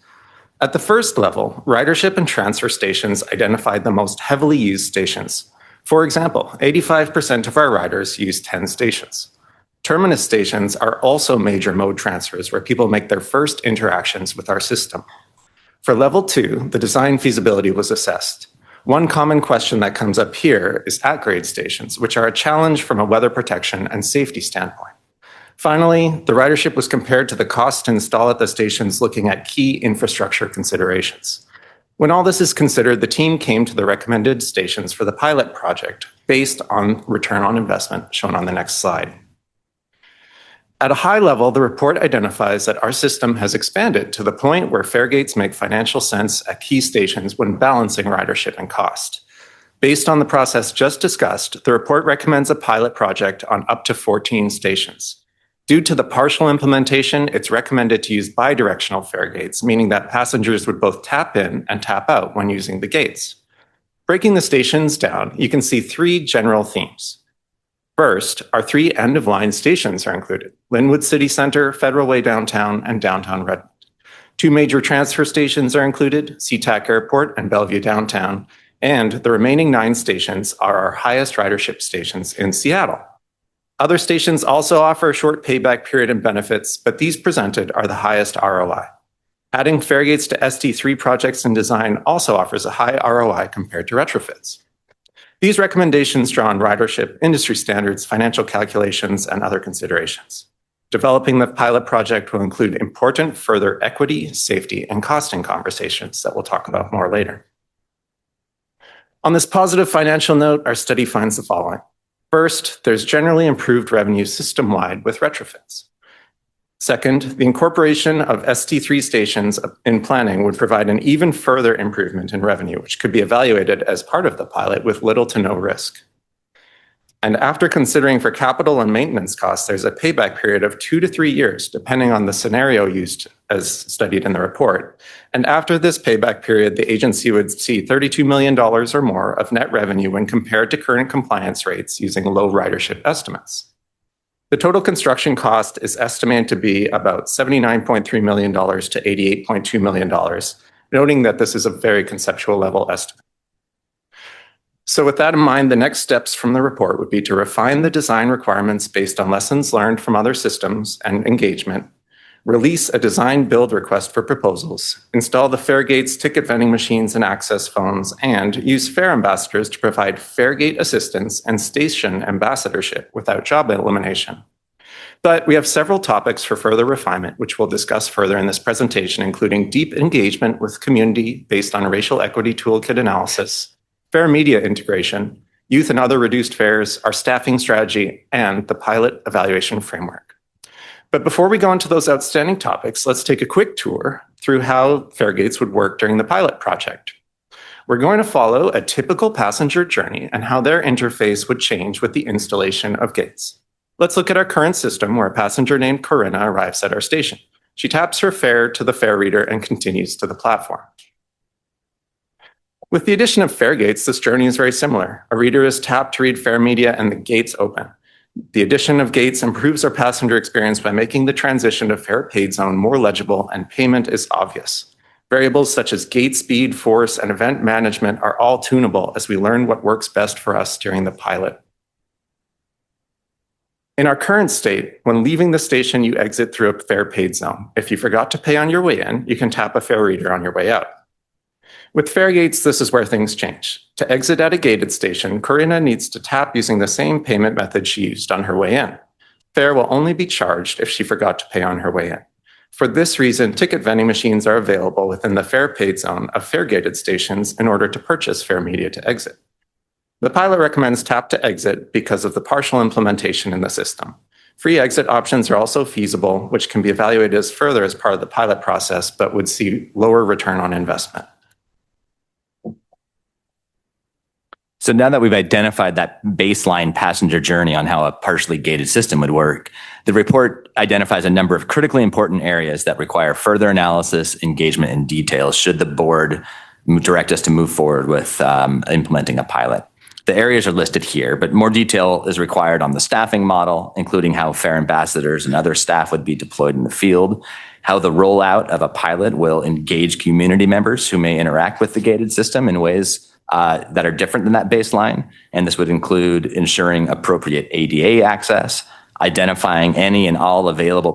Speaker 10: At the first level, ridership and transfer stations identified the most heavily used stations. For example, 85% of our riders use 10 stations. Terminus stations are also major mode transfers where people make their first interactions with our system. For level 2, the design feasibility was assessed. One common question that comes up here is at-grade stations, which are a challenge from a weather protection and safety standpoint. Finally, the ridership was compared to the cost to install at the stations looking at key infrastructure considerations. When all this is considered, the team came to the recommended stations for the pilot project based on return on investment shown on the next slide. At a high level, the report identifies that our system has expanded to the point where fare gates make financial sense at key stations when balancing ridership and cost. Based on the process just discussed, the report recommends a pilot project on up to 14 stations. Due to the partial implementation, it's recommended to use bidirectional fare gates, meaning that passengers would both tap in and tap out when using the gates. Breaking the stations down, you can see 3 general themes. First, our 3 end-of-line stations are included: Linwood City Center, Federal Way Downtown, and Downtown Redmond. 2 major transfer stations are included: SeaTac Airport and Bellevue Downtown, and the remaining 9 stations are our highest ridership stations in Seattle. Other stations also offer a short payback period and benefits, but these presented are the highest ROI. Adding fare gates to ST3 projects and design also offers a high ROI compared to retrofits. These recommendations draw on ridership, industry standards, financial calculations, and other considerations. Developing the pilot project will include important further equity, safety, and costing conversations that we'll talk about more later. On this positive financial note, our study finds the following. First, there's generally improved revenue system-wide with retrofits. Second, the incorporation of ST3 stations in planning would provide an even further improvement in revenue, which could be evaluated as part of the pilot with little to no risk. And after considering for capital and maintenance costs, there's a payback period of 2 to 3 years, depending on the scenario used as studied in the report. And after this payback period, the agency would see $32 million or more of net revenue when compared to current compliance rates using low ridership estimates. The total construction cost is estimated to be about $79.3 million to $88.2 million, noting that this is a very conceptual level estimate. So with that in mind, the next steps from the report would be to refine the design requirements based on lessons learned from other systems and engagement, release a design build request for proposals, install the fare gates, ticket vending machines, and access phones, and use fare ambassadors to provide fare gate assistance and station ambassadorship without job elimination. But we have several topics for further refinement, which we'll discuss further in this presentation, including deep engagement with community based on racial equity toolkit analysis, fare media integration, youth and other reduced fares, our staffing strategy, and the pilot evaluation framework. But before we go into those outstanding topics, let's take a quick tour through how fare gates would work during the pilot project. We're going to follow a typical passenger journey and how their interface would change with the installation of gates. Let's look at our current system where a passenger named Corinna arrives at our station. She taps her fare to the fare reader and continues to the platform. With the addition of fare gates, this journey is very similar. A reader is tapped to read fare media and the gates open. The addition of gates improves our passenger experience by making the transition to fare paid zone more legible and payment is obvious. Variables such as gate speed, force, and event management are all tunable as we learn what works best for us during the pilot. In our current state, when leaving the station, you exit through a fare paid zone. If you forgot to pay on your way in, you can tap a fare reader on your way out. With fare gates, this is where things change. To exit at a gated station, Corinna needs to tap using the same payment method she used on her way in. Fare will only be charged if she forgot to pay on her way in. For this reason, ticket vending machines are available within the fare paid zone of fare gated stations in order to purchase fare media to exit. The pilot recommends tap to exit because of the partial implementation in the system. Free exit options are also feasible, which can be evaluated as further as part of the pilot process, but would see lower return on investment.
Speaker 8: So now that we've identified that baseline passenger journey on how a partially gated system would work, the report identifies a number of critically important areas that require further analysis, engagement, and details should the board direct us to move forward with implementing a pilot. The areas are listed here, but more detail is required on the staffing model, including how fare ambassadors and other staff would be deployed in the field, how the rollout of a pilot will engage community members who may interact with the gated system in ways that are different than that baseline. And this would include ensuring appropriate ADA access, identifying any and all available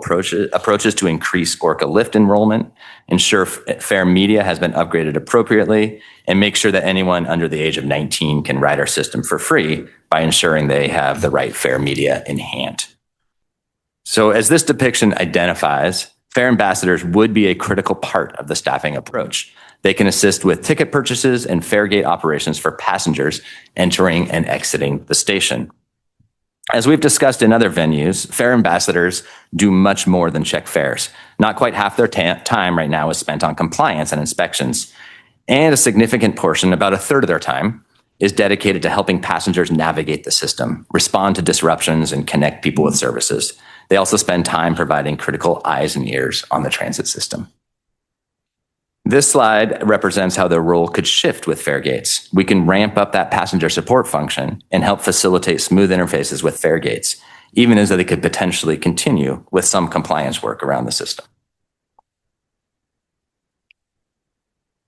Speaker 8: approaches to increase Orca Lift enrollment, ensure fare media has been upgraded appropriately, and make sure that anyone under the age of 19 can ride our system for free by ensuring they have the right fare media in hand. So as this depiction identifies, fare ambassadors would be a critical part of the staffing approach. They can assist with ticket purchases and fare gate operations for passengers entering and exiting the station. As we've discussed in other venues, fare ambassadors do much more than check fares. Not quite half their time right now is spent on compliance and inspections. And a significant portion, about a third of their time, is dedicated to helping passengers navigate the system, respond to disruptions, and connect people with services. They also spend time providing critical eyes and ears on the transit system. This slide represents how their role could shift with Faregates. We can ramp up that passenger support function and help facilitate smooth interfaces with Faregates, even as they could potentially continue with some compliance work around the system.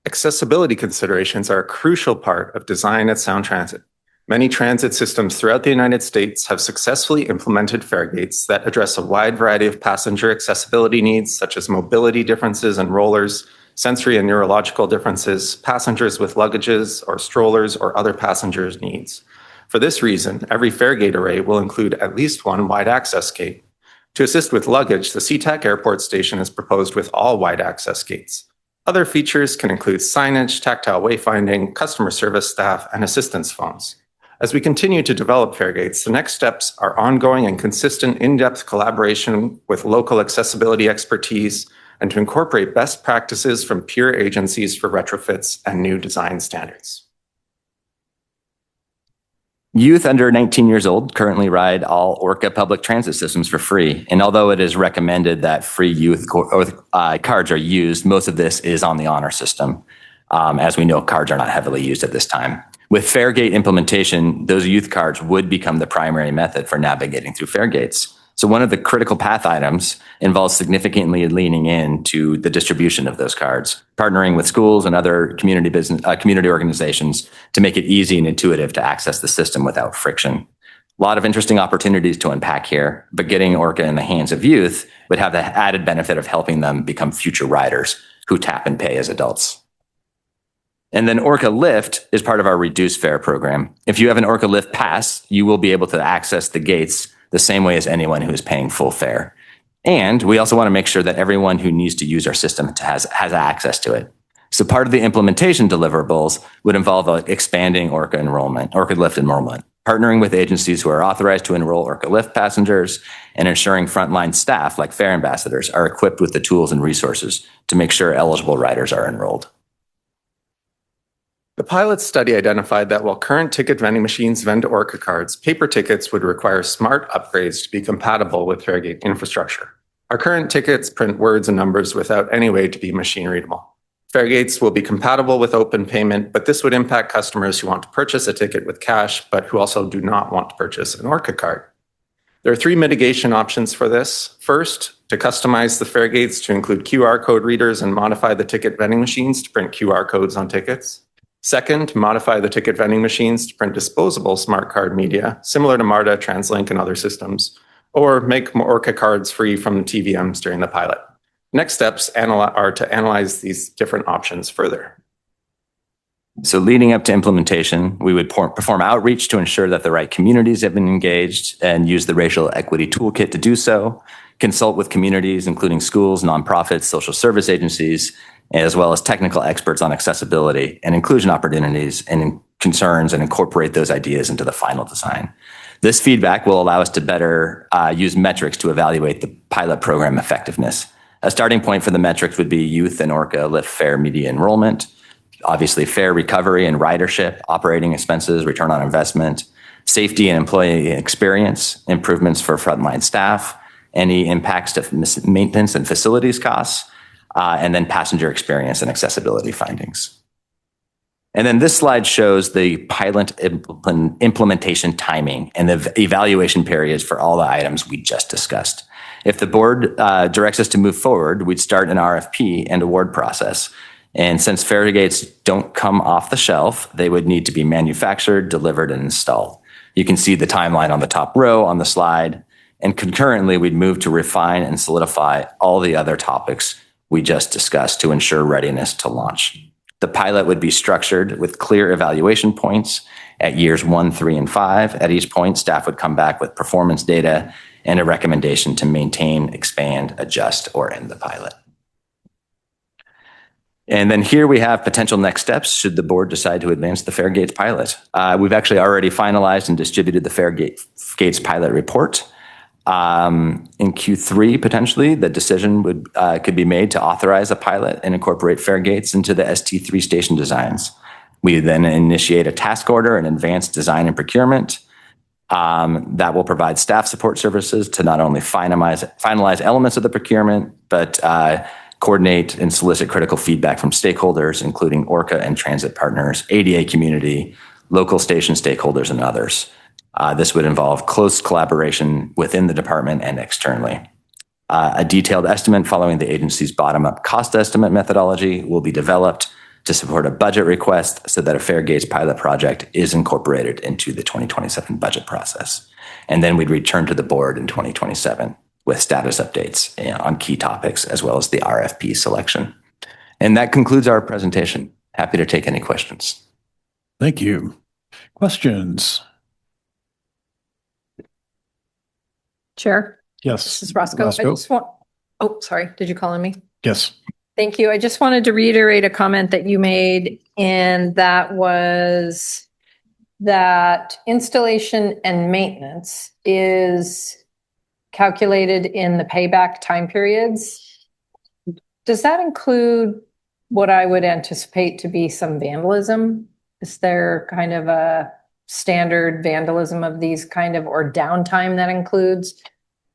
Speaker 10: Accessibility considerations are a crucial part of design at Sound Transit. Many transit systems throughout the United States have successfully implemented Faregates that address a wide variety of passenger accessibility needs, such as mobility differences and rollers, sensory and neurological differences, passengers with luggages or strollers, or other passengers' needs. For this reason, every Faregate array will include at least one wide access gate. To assist with luggage, the SeaTac Airport Station is proposed with all wide access gates. Other features can include signage, tactile wayfinding, customer service staff, and assistance phones. As we continue to develop Faregates, the next steps are ongoing and consistent in-depth collaboration with local accessibility expertise and to incorporate best practices from peer agencies for retrofits and new design standards.
Speaker 8: Youth under 19 years old currently ride all Orca public transit systems for free. And although it is recommended that free youth cards are used, most of this is on the honor system. As we know, cards are not heavily used at this time. With Faregate implementation, those youth cards would become the primary method for navigating through Faregates. So one of the critical path items involves significantly leaning into the distribution of those cards, partnering with schools and other community organizations to make it easy and intuitive to access the system without friction. A lot of interesting opportunities to unpack here, but getting Orca in the hands of youth would have the added benefit of helping them become future riders who tap and pay as adults. And then Orca Lift is part of our reduced fare program. If you have an Orca Lift pass, you will be able to access the gates the same way as anyone who is paying full fare. And we also want to make sure that everyone who needs to use our system has access to it. So part of the implementation deliverables would involve expanding Orca Lift enrollment, partnering with agencies who are authorized to enroll Orca Lift passengers, and ensuring frontline staff like fare ambassadors are equipped with the tools and resources to make sure eligible riders are enrolled.
Speaker 10: The pilot study identified that while current ticket vending machines vend Orca cards, paper tickets would require smart upgrades to be compatible with Faregate infrastructure. Our current tickets print words and numbers without any way to be machine readable. Faregates will be compatible with open payment, but this would impact customers who want to purchase a ticket with cash, but who also do not want to purchase an Orca card. There are 3 mitigation options for this. First, to customize the Faregates to include QR code readers and modify the ticket vending machines to print QR codes on tickets. Second, modify the ticket vending machines to print disposable smart card media, similar to MARTA, TransLink, and other systems, or make Orca cards free from the TVMs during the pilot. Next steps are to analyze these different options further.
Speaker 8: So leading up to implementation, we would perform outreach to ensure that the right communities have been engaged and use the racial equity toolkit to do so, consult with communities, including schools, nonprofits, social service agencies, as well as technical experts on accessibility and inclusion opportunities and concerns, and incorporate those ideas into the final design. This feedback will allow us to better use metrics to evaluate the pilot program effectiveness. A starting point for the metrics would be youth and Orca Lift fare media enrollment, obviously fare recovery and ridership, operating expenses, return on investment, safety and employee experience, improvements for frontline staff, any impacts to maintenance and facilities costs, and then passenger experience and accessibility findings. And then this slide shows the pilot implementation timing and the evaluation periods for all the items we just discussed. If the board directs us to move forward, we'd start an RFP and award process. And since Faregates don't come off the shelf, they would need to be manufactured, delivered, and installed. You can see the timeline on the top row on the slide. And concurrently, we'd move to refine and solidify all the other topics we just discussed to ensure readiness to launch. The pilot would be structured with clear evaluation points at years 1, 3, and 5. At each point, staff would come back with performance data and a recommendation to maintain, expand, adjust, or end the pilot. And then here we have potential next steps should the board decide to advance the Faregates pilot. We've actually already finalized and distributed the Faregates pilot report. In Q3, potentially, the decision could be made to authorize a pilot and incorporate Faregates into the ST3 station designs. We then initiate a task order and advanced design and procurement. that will provide staff support services to not only finalize elements of the procurement, but coordinate and solicit critical feedback from stakeholders, including ORCA and transit partners, ADA community, local station stakeholders, and others. This would involve close collaboration within the department and externally. A detailed estimate following the agency's bottom-up cost estimate methodology will be developed to support a budget request so that a Fairgates pilot project is incorporated into the 2027 budget process. And then we'd return to the board in 2027 with status updates on key topics as well as the RFP selection. And that concludes our presentation. Happy to take any questions.
Speaker 1: Thank you. Questions?
Speaker 23: Chair,
Speaker 1: Yes.
Speaker 23: this is Roscoe. Sorry, did you call on me?
Speaker 1: Yes.
Speaker 23: Thank you. I just wanted to reiterate a comment that you made, and that was that installation and maintenance is calculated in the payback time periods. Does that include what I would anticipate to be some vandalism? Is there kind of a standard vandalism of these kind of, or downtime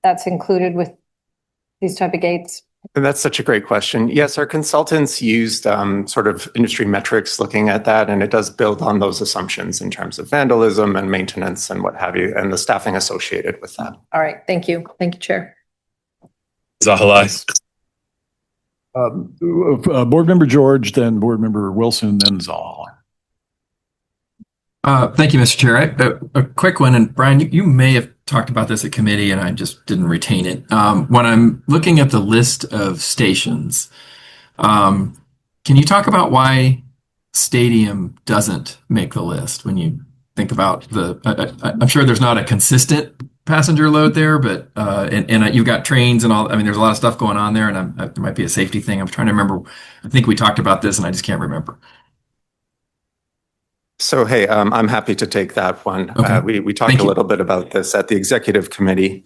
Speaker 23: that's included with these type of gates?
Speaker 10: And that's such a great question. Yes, our consultants used sort of industry metrics looking at that, and it does build on those assumptions in terms of vandalism and maintenance and what have you, and the staffing associated with that.
Speaker 23: All right. Thank you. Thank you, Chair.
Speaker 1: Zahalai. Board Member George, then Board Member Wilson, then Zahalai.
Speaker 11: Thank you, Mr. Chair. A quick one, and Brian, you may have talked about this at committee and I just didn't retain it. When I'm looking at the list of stations, can you talk about why Stadium doesn't make the list when you think about I'm sure there's not a consistent passenger load there, but, and you've got trains and all, I mean, there's a lot of stuff going on there, and there might be a safety thing. I'm trying to remember. I think we talked about this and I just can't remember.
Speaker 10: So, hey, I'm happy to take that one.
Speaker 11: Okay.
Speaker 10: We talked a little bit about this at the executive committee.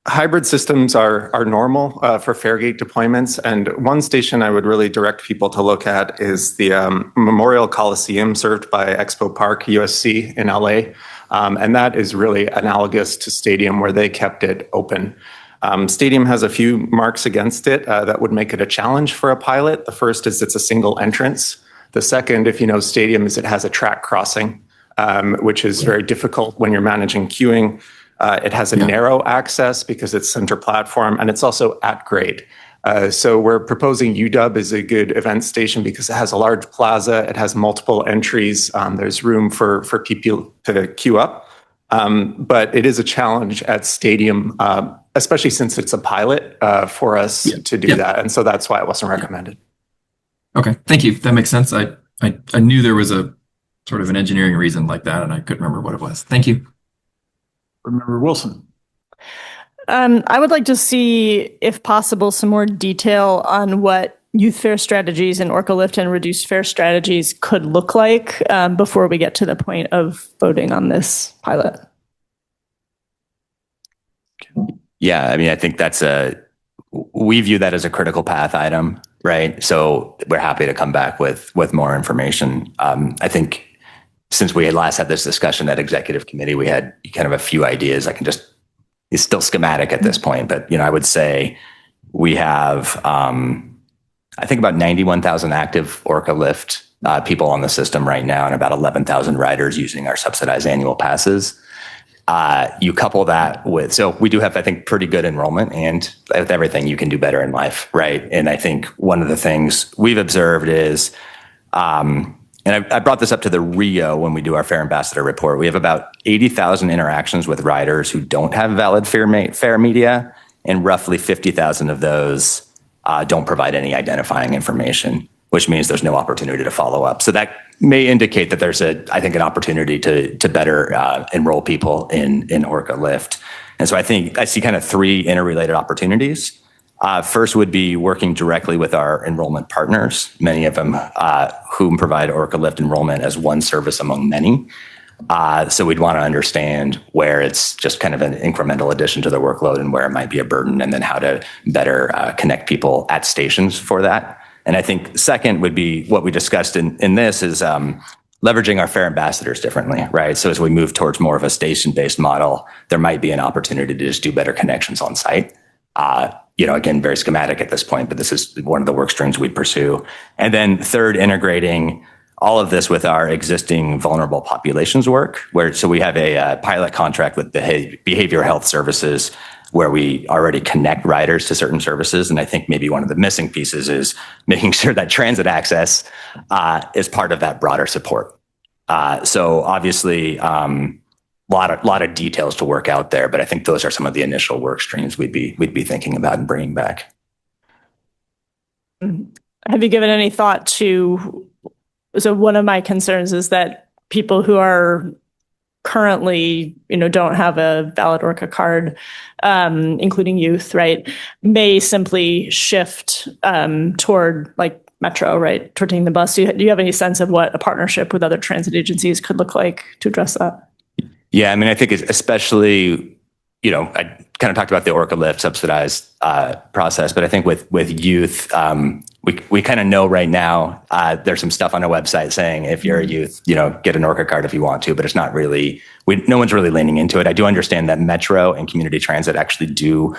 Speaker 10: Hybrid systems are normal for Fairgate deployments. And one station I would really direct people to look at is the Memorial Coliseum served by Expo Park USC in LA. And that is really analogous to Stadium, where they kept it open. Stadium has a few marks against it that would make it a challenge for a pilot. The first is it's a single entrance. The second, if you know Stadium, is it has a track crossing, which is very difficult when you're managing queuing. It has a narrow access because it's center platform, and it's also at grade. So we're proposing UW is a good event station because it has a large plaza. It has multiple entries. There's room for people to queue up. But it is a challenge at Stadium, especially since it's a pilot for us to do that. And so that's why it wasn't recommended.
Speaker 11: Okay, thank you. That makes sense. I knew there was a sort of an engineering reason like that, and I couldn't remember what it was. Thank you.
Speaker 1: Remember Wilson.
Speaker 13: I would like to see, if possible, some more detail on what youth fare strategies and Orca Lift and reduced fare strategies could look like before we get to the point of voting on this pilot.
Speaker 8: Yeah, I mean, I think we view that as a critical path item, right? So we're happy to come back with more information. I think since we had last had this discussion at executive committee, we had kind of a few ideas. It's still schematic at this point, but I would say we have, I think about 91,000 active Orca Lift people on the system right now, and about 11,000 riders using our subsidized annual passes. You couple that with, so we do have, I think, pretty good enrollment, and with everything you can do better in life, right? And I think one of the things we've observed is, and I brought this up to the Rio when we do our Fare Ambassador report. We have about 80,000 interactions with riders who don't have valid fare media, and roughly 50,000 of those don't provide any identifying information, which means there's no opportunity to follow up. So that may indicate that there's I think, an opportunity to better enroll people in Orca Lift. And so I think I see kind of three interrelated opportunities. First would be working directly with our enrollment partners, many of them whom provide Orca Lift enrollment as one service among many. So we'd want to understand where it's just kind of an incremental addition to the workload and where it might be a burden, and then how to better connect people at stations for that. And I think second would be what we discussed in this is leveraging our fare ambassadors differently, right? So as we move towards more of a station-based model, there might be an opportunity to just do better connections on site. Again, very schematic at this point, but this is one of the work streams we'd pursue. And then third, integrating all of this with our existing vulnerable populations work, so we have a pilot contract with the behavioral health services where we already connect riders to certain services. And I think maybe one of the missing pieces is making sure that transit access is part of that broader support. So obviously, lot of details to work out there, but I think those are some of the initial work streams we'd be thinking about and bringing back.
Speaker 13: Have you given any thought to, so one of my concerns is that people who are currently, don't have a valid ORCA card, including youth, right, may simply shift toward like Metro, right, toward taking the bus. Do you have any sense of what a partnership with other transit agencies could look like to address that?
Speaker 8: Yeah, I mean, I think it's especially, I kind of talked about the ORCA Lyft subsidized process, but I think with youth, we kind of know right now there's some stuff on our website saying if you're a youth, get an ORCA card if you want to, but it's not really, no one's really leaning into it. I do understand that Metro and community transit actually do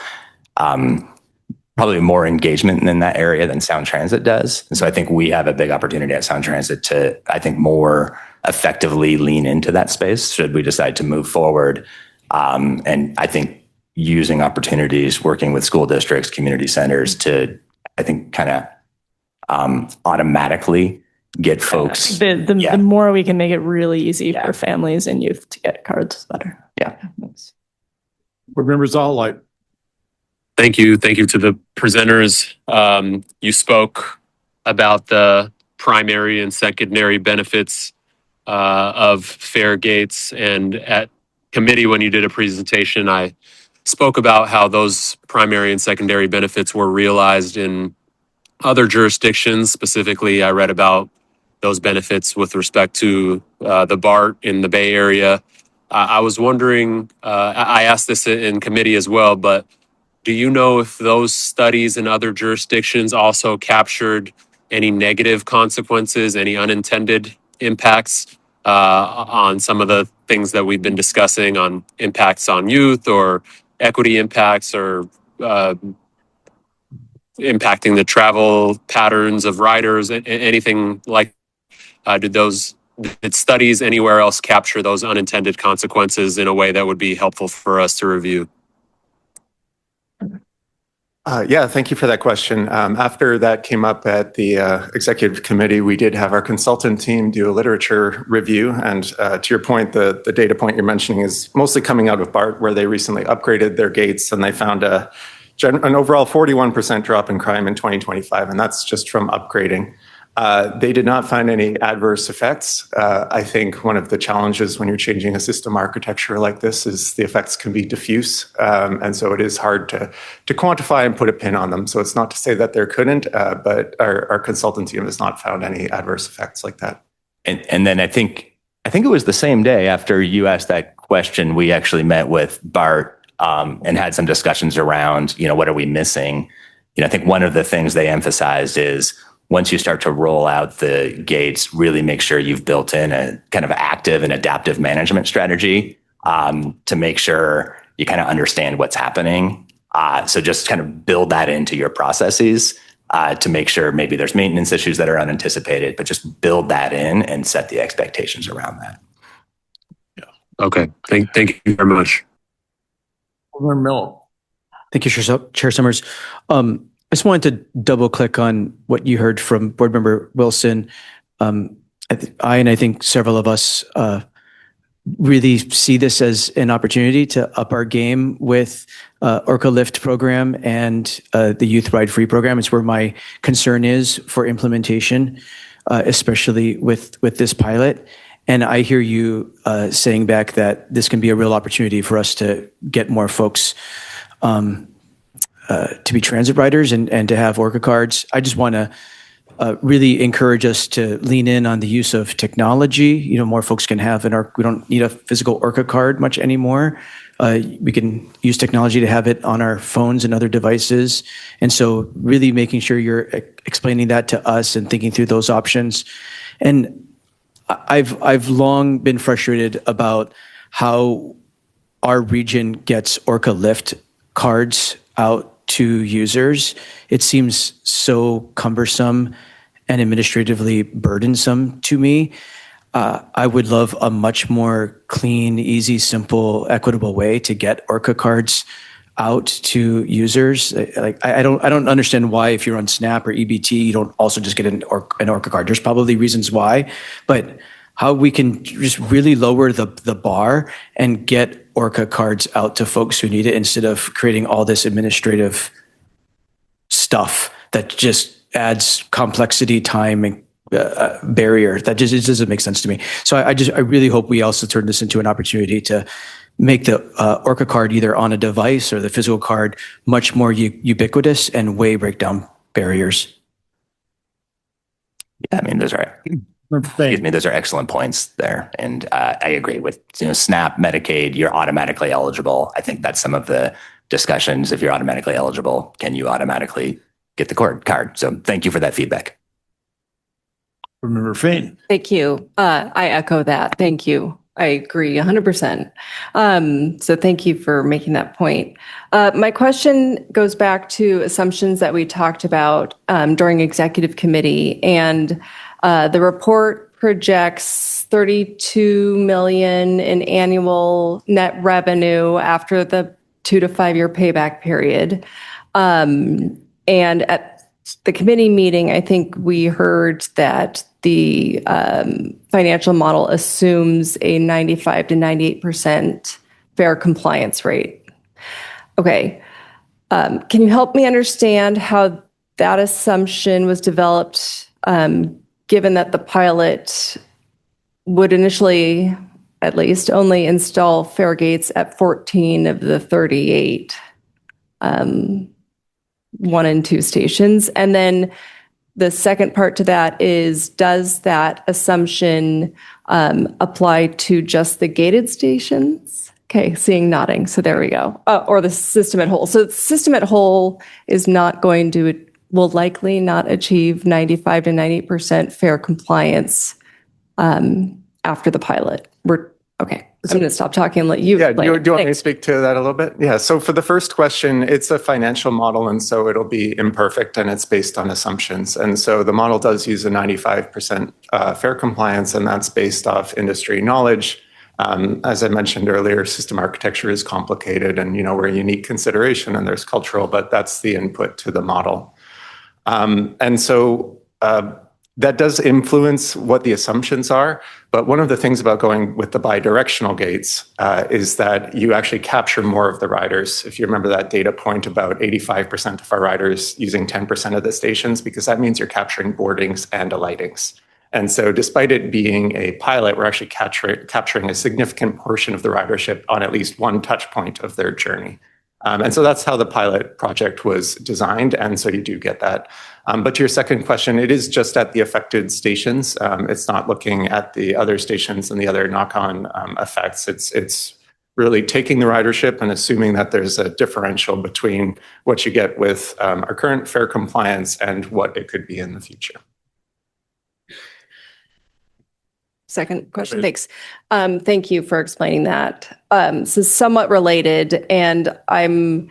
Speaker 8: probably more engagement in that area than Sound Transit does. And so I think we have a big opportunity at Sound Transit to, I think, more effectively lean into that space should we decide to move forward. And I think using opportunities, working with school districts, community centers to, I think, kind of automatically get folks.
Speaker 13: The more we can make it really easy for families and youth to get cards, the better.
Speaker 8: Yeah.
Speaker 18: Board members all like.
Speaker 19: Thank you. Thank you to the presenters. You spoke about the primary and secondary benefits of fare gates, and at committee when you did a presentation, I spoke about how those primary and secondary benefits were realized in other jurisdictions. Specifically, I read about those benefits with respect to the BART in the Bay Area. I was wondering, I asked this in committee as well, but do you know if those studies in other jurisdictions also captured any negative consequences, any unintended impacts on some of the things that we've been discussing on impacts on youth or equity impacts or impacting the travel patterns of riders, anything like did studies anywhere else capture those unintended consequences in a way that would be helpful for us to review?
Speaker 10: Yeah, thank you for that question. After that came up at the executive committee, we did have our consultant team do a literature review. And to your point, the data point you're mentioning is mostly coming out of BART, where they recently upgraded their gates and they found an overall 41% drop in crime in 2025. And that's just from upgrading. They did not find any adverse effects. I think one of the challenges when you're changing a system architecture like this is the effects can be diffuse. And so it is hard to quantify and put a pin on them. So it's not to say that there couldn't, but our consultant team has not found any adverse effects like that.
Speaker 8: And then I think it was the same day after you asked that question, we actually met with BART and had some discussions around, what are we missing? I think one of the things they emphasized is once you start to roll out the gates, really make sure you've built in a kind of active and adaptive management strategy to make sure you kind of understand what's happening. So just kind of build that into your processes to make sure maybe there's maintenance issues that are unanticipated, but just build that in and set the expectations around that.
Speaker 19: Yeah. Okay. Thank you very much.
Speaker 12: Thank you, Chair Summers. I just wanted to double click on what you heard from Board Member Wilson. I think several of us really see this as an opportunity to up our game with ORCA Lyft program and the Youth Ride Free program. It's where my concern is for implementation, especially with this pilot. And I hear you saying back that this can be a real opportunity for us to get more folks to be transit riders and to have ORCA cards. I just want to really encourage us to lean in on the use of technology. More folks can have we don't need a physical ORCA card much anymore. We can use technology to have it on our phones and other devices. And so really making sure you're explaining that to us and thinking through those options. And I've long been frustrated about how our region gets Orca Lift cards out to users. It seems so cumbersome and administratively burdensome to me. I would love a much more clean, easy, simple, equitable way to get Orca cards out to users. Like I don't understand why if you're on SNAP or EBT, you don't also just get an Orca card. There's probably reasons why, but how we can just really lower the bar and get Orca cards out to folks who need it instead of creating all this administrative stuff that just adds complexity, time, and barrier. That just it doesn't make sense to me. So I really hope we also turn this into an opportunity to make the Orca card either on a device or the physical card much more ubiquitous and way break down barriers.
Speaker 8: Yeah, I mean, those are excellent points there. And I agree with, SNAP, Medicaid, you're automatically eligible. I think that's some of the discussions. If you're automatically eligible, can you automatically get the card? So thank you for that feedback.
Speaker 1: Member Fain.
Speaker 20: Thank you. I echo that. Thank you. I agree 100%. So thank you for making that point. My question goes back to assumptions that we talked about during executive committee, and the report projects $32 million in annual net revenue after the 2 to 5 year payback period. And at the committee meeting, I think we heard that the financial model assumes a 95 to 98% fair compliance rate. Okay. Can you help me understand how that assumption was developed, given that the pilot would initially, at least, only install fare gates at 14 of the 38 1 and 2 stations? And then the second part to that is, does that assumption apply to just the gated stations? Okay, seeing nodding. So there we go. Or the system at whole. So the system at whole is not going to, will likely not achieve 95 to 98% fair compliance after the pilot. Okay. I'm going to stop talking and let you.
Speaker 10: Yeah, do you want me to speak to that a little bit? Yeah, so for the first question, it's a financial model, and so it'll be imperfect, and it's based on assumptions. And so the model does use a 95% fair compliance, and that's based off industry knowledge. As I mentioned earlier, system architecture is complicated, and we're a unique consideration, and there's cultural, but that's the input to the model. And so that does influence what the assumptions are. But one of the things about going with the bidirectional gates is that you actually capture more of the riders. If you remember that data point about 85% of our riders using 10% of the stations, because that means you're capturing boardings and alightings. And so despite it being a pilot, we're actually capturing a significant portion of the ridership on at least one touch point of their journey. And so that's how the pilot project was designed. And so you do get that. But to your second question, it is just at the affected stations. It's not looking at the other stations and the other knock-on effects. It's really taking the ridership and assuming that there's a differential between what you get with our current fare compliance and what it could be in the future.
Speaker 20: Second question. Thanks. Thank you for explaining that. This is somewhat related, and I'm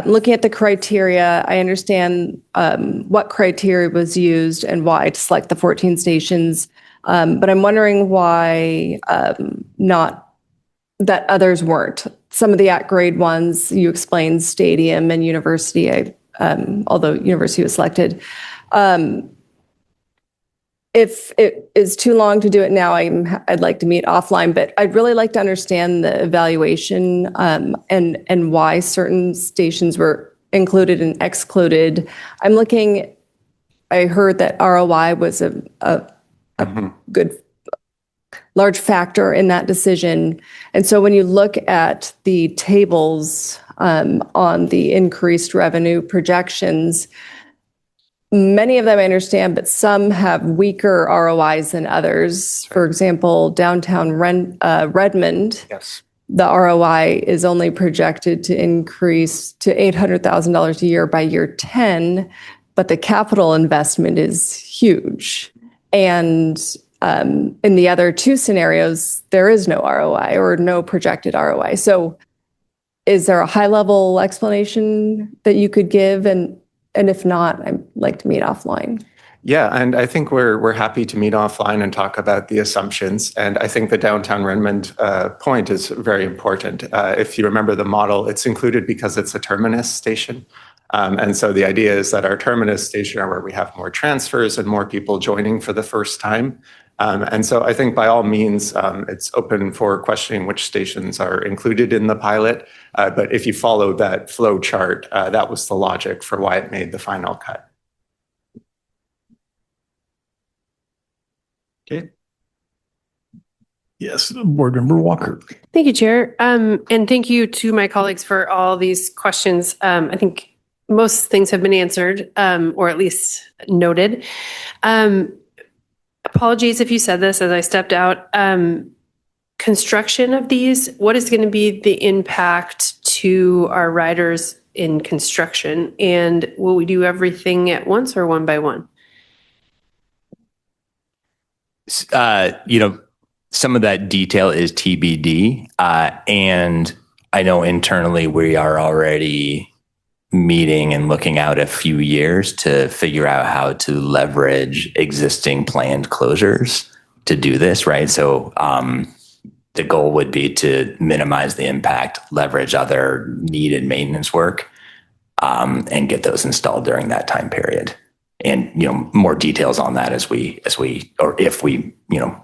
Speaker 20: looking at the criteria. I understand what criteria was used and why to select the 14 stations, but I'm wondering why not that others weren't. Some of the at-grade ones, you explained stadium and university, although university was selected. If it is too long to do it now, I'd like to meet offline, but I'd really like to understand the evaluation and why certain stations were included and excluded. I heard that ROI was a good, large factor in that decision. And so when you look at the tables on the increased revenue projections, many of them I understand, but some have weaker ROIs than others. For example, downtown Redmond,
Speaker 10: yes,
Speaker 20: the ROI is only projected to increase to $800,000 a year by year 10, but the capital investment is huge. And In the other two scenarios, there is no ROI or no projected ROI. So is there a high level explanation that you could give? And if not, I'd like to meet offline.
Speaker 10: Yeah, and I think we're happy to meet offline and talk about the assumptions. And I think the downtown Redmond point is very important. If you remember the model, it's included because it's a terminus station. And so the idea is that our terminus station are where we have more transfers and more people joining for the first time. And so I think by all means, it's open for questioning which stations are included in the pilot. But if you follow that flow chart, that was the logic for why it made the final cut.
Speaker 1: Okay. Yes, Board Member Walker.
Speaker 4: Thank you, Chair. And thank you to my colleagues for all these questions. I think most things have been answered, or at least noted. Apologies if you said this as I stepped out. Construction of these, what is going to be the impact to our riders in construction? And will we do everything at once or one by one?
Speaker 8: Some of that detail is TBD. And I know internally we are already meeting and looking out a few years to figure out how to leverage existing planned closures to do this, right? So the goal would be to minimize the impact, leverage other needed maintenance work, and get those installed during that time period. And more details on that if we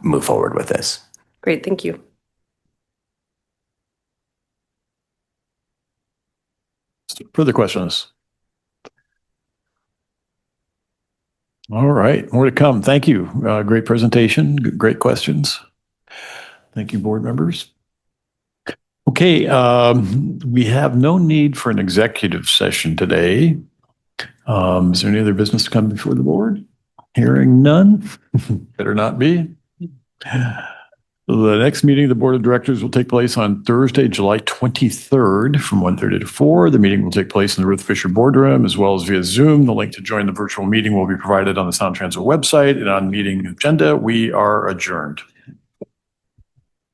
Speaker 8: move forward with this.
Speaker 4: Great, thank you.
Speaker 1: Further questions? All right, more to come. Thank you. Great presentation, great questions. Thank you, board members. Okay, we have no need for an executive session today. Is there any other business to come before the board? Hearing none. Better not be. The next meeting of the Board of Directors will take place on Thursday, July 23rd from 1:30 to 4. The meeting will take place in the Ruth Fisher Boardroom as well as via Zoom. The link to join the virtual meeting will be provided on the Sound Transit website and on meeting agenda. We are adjourned.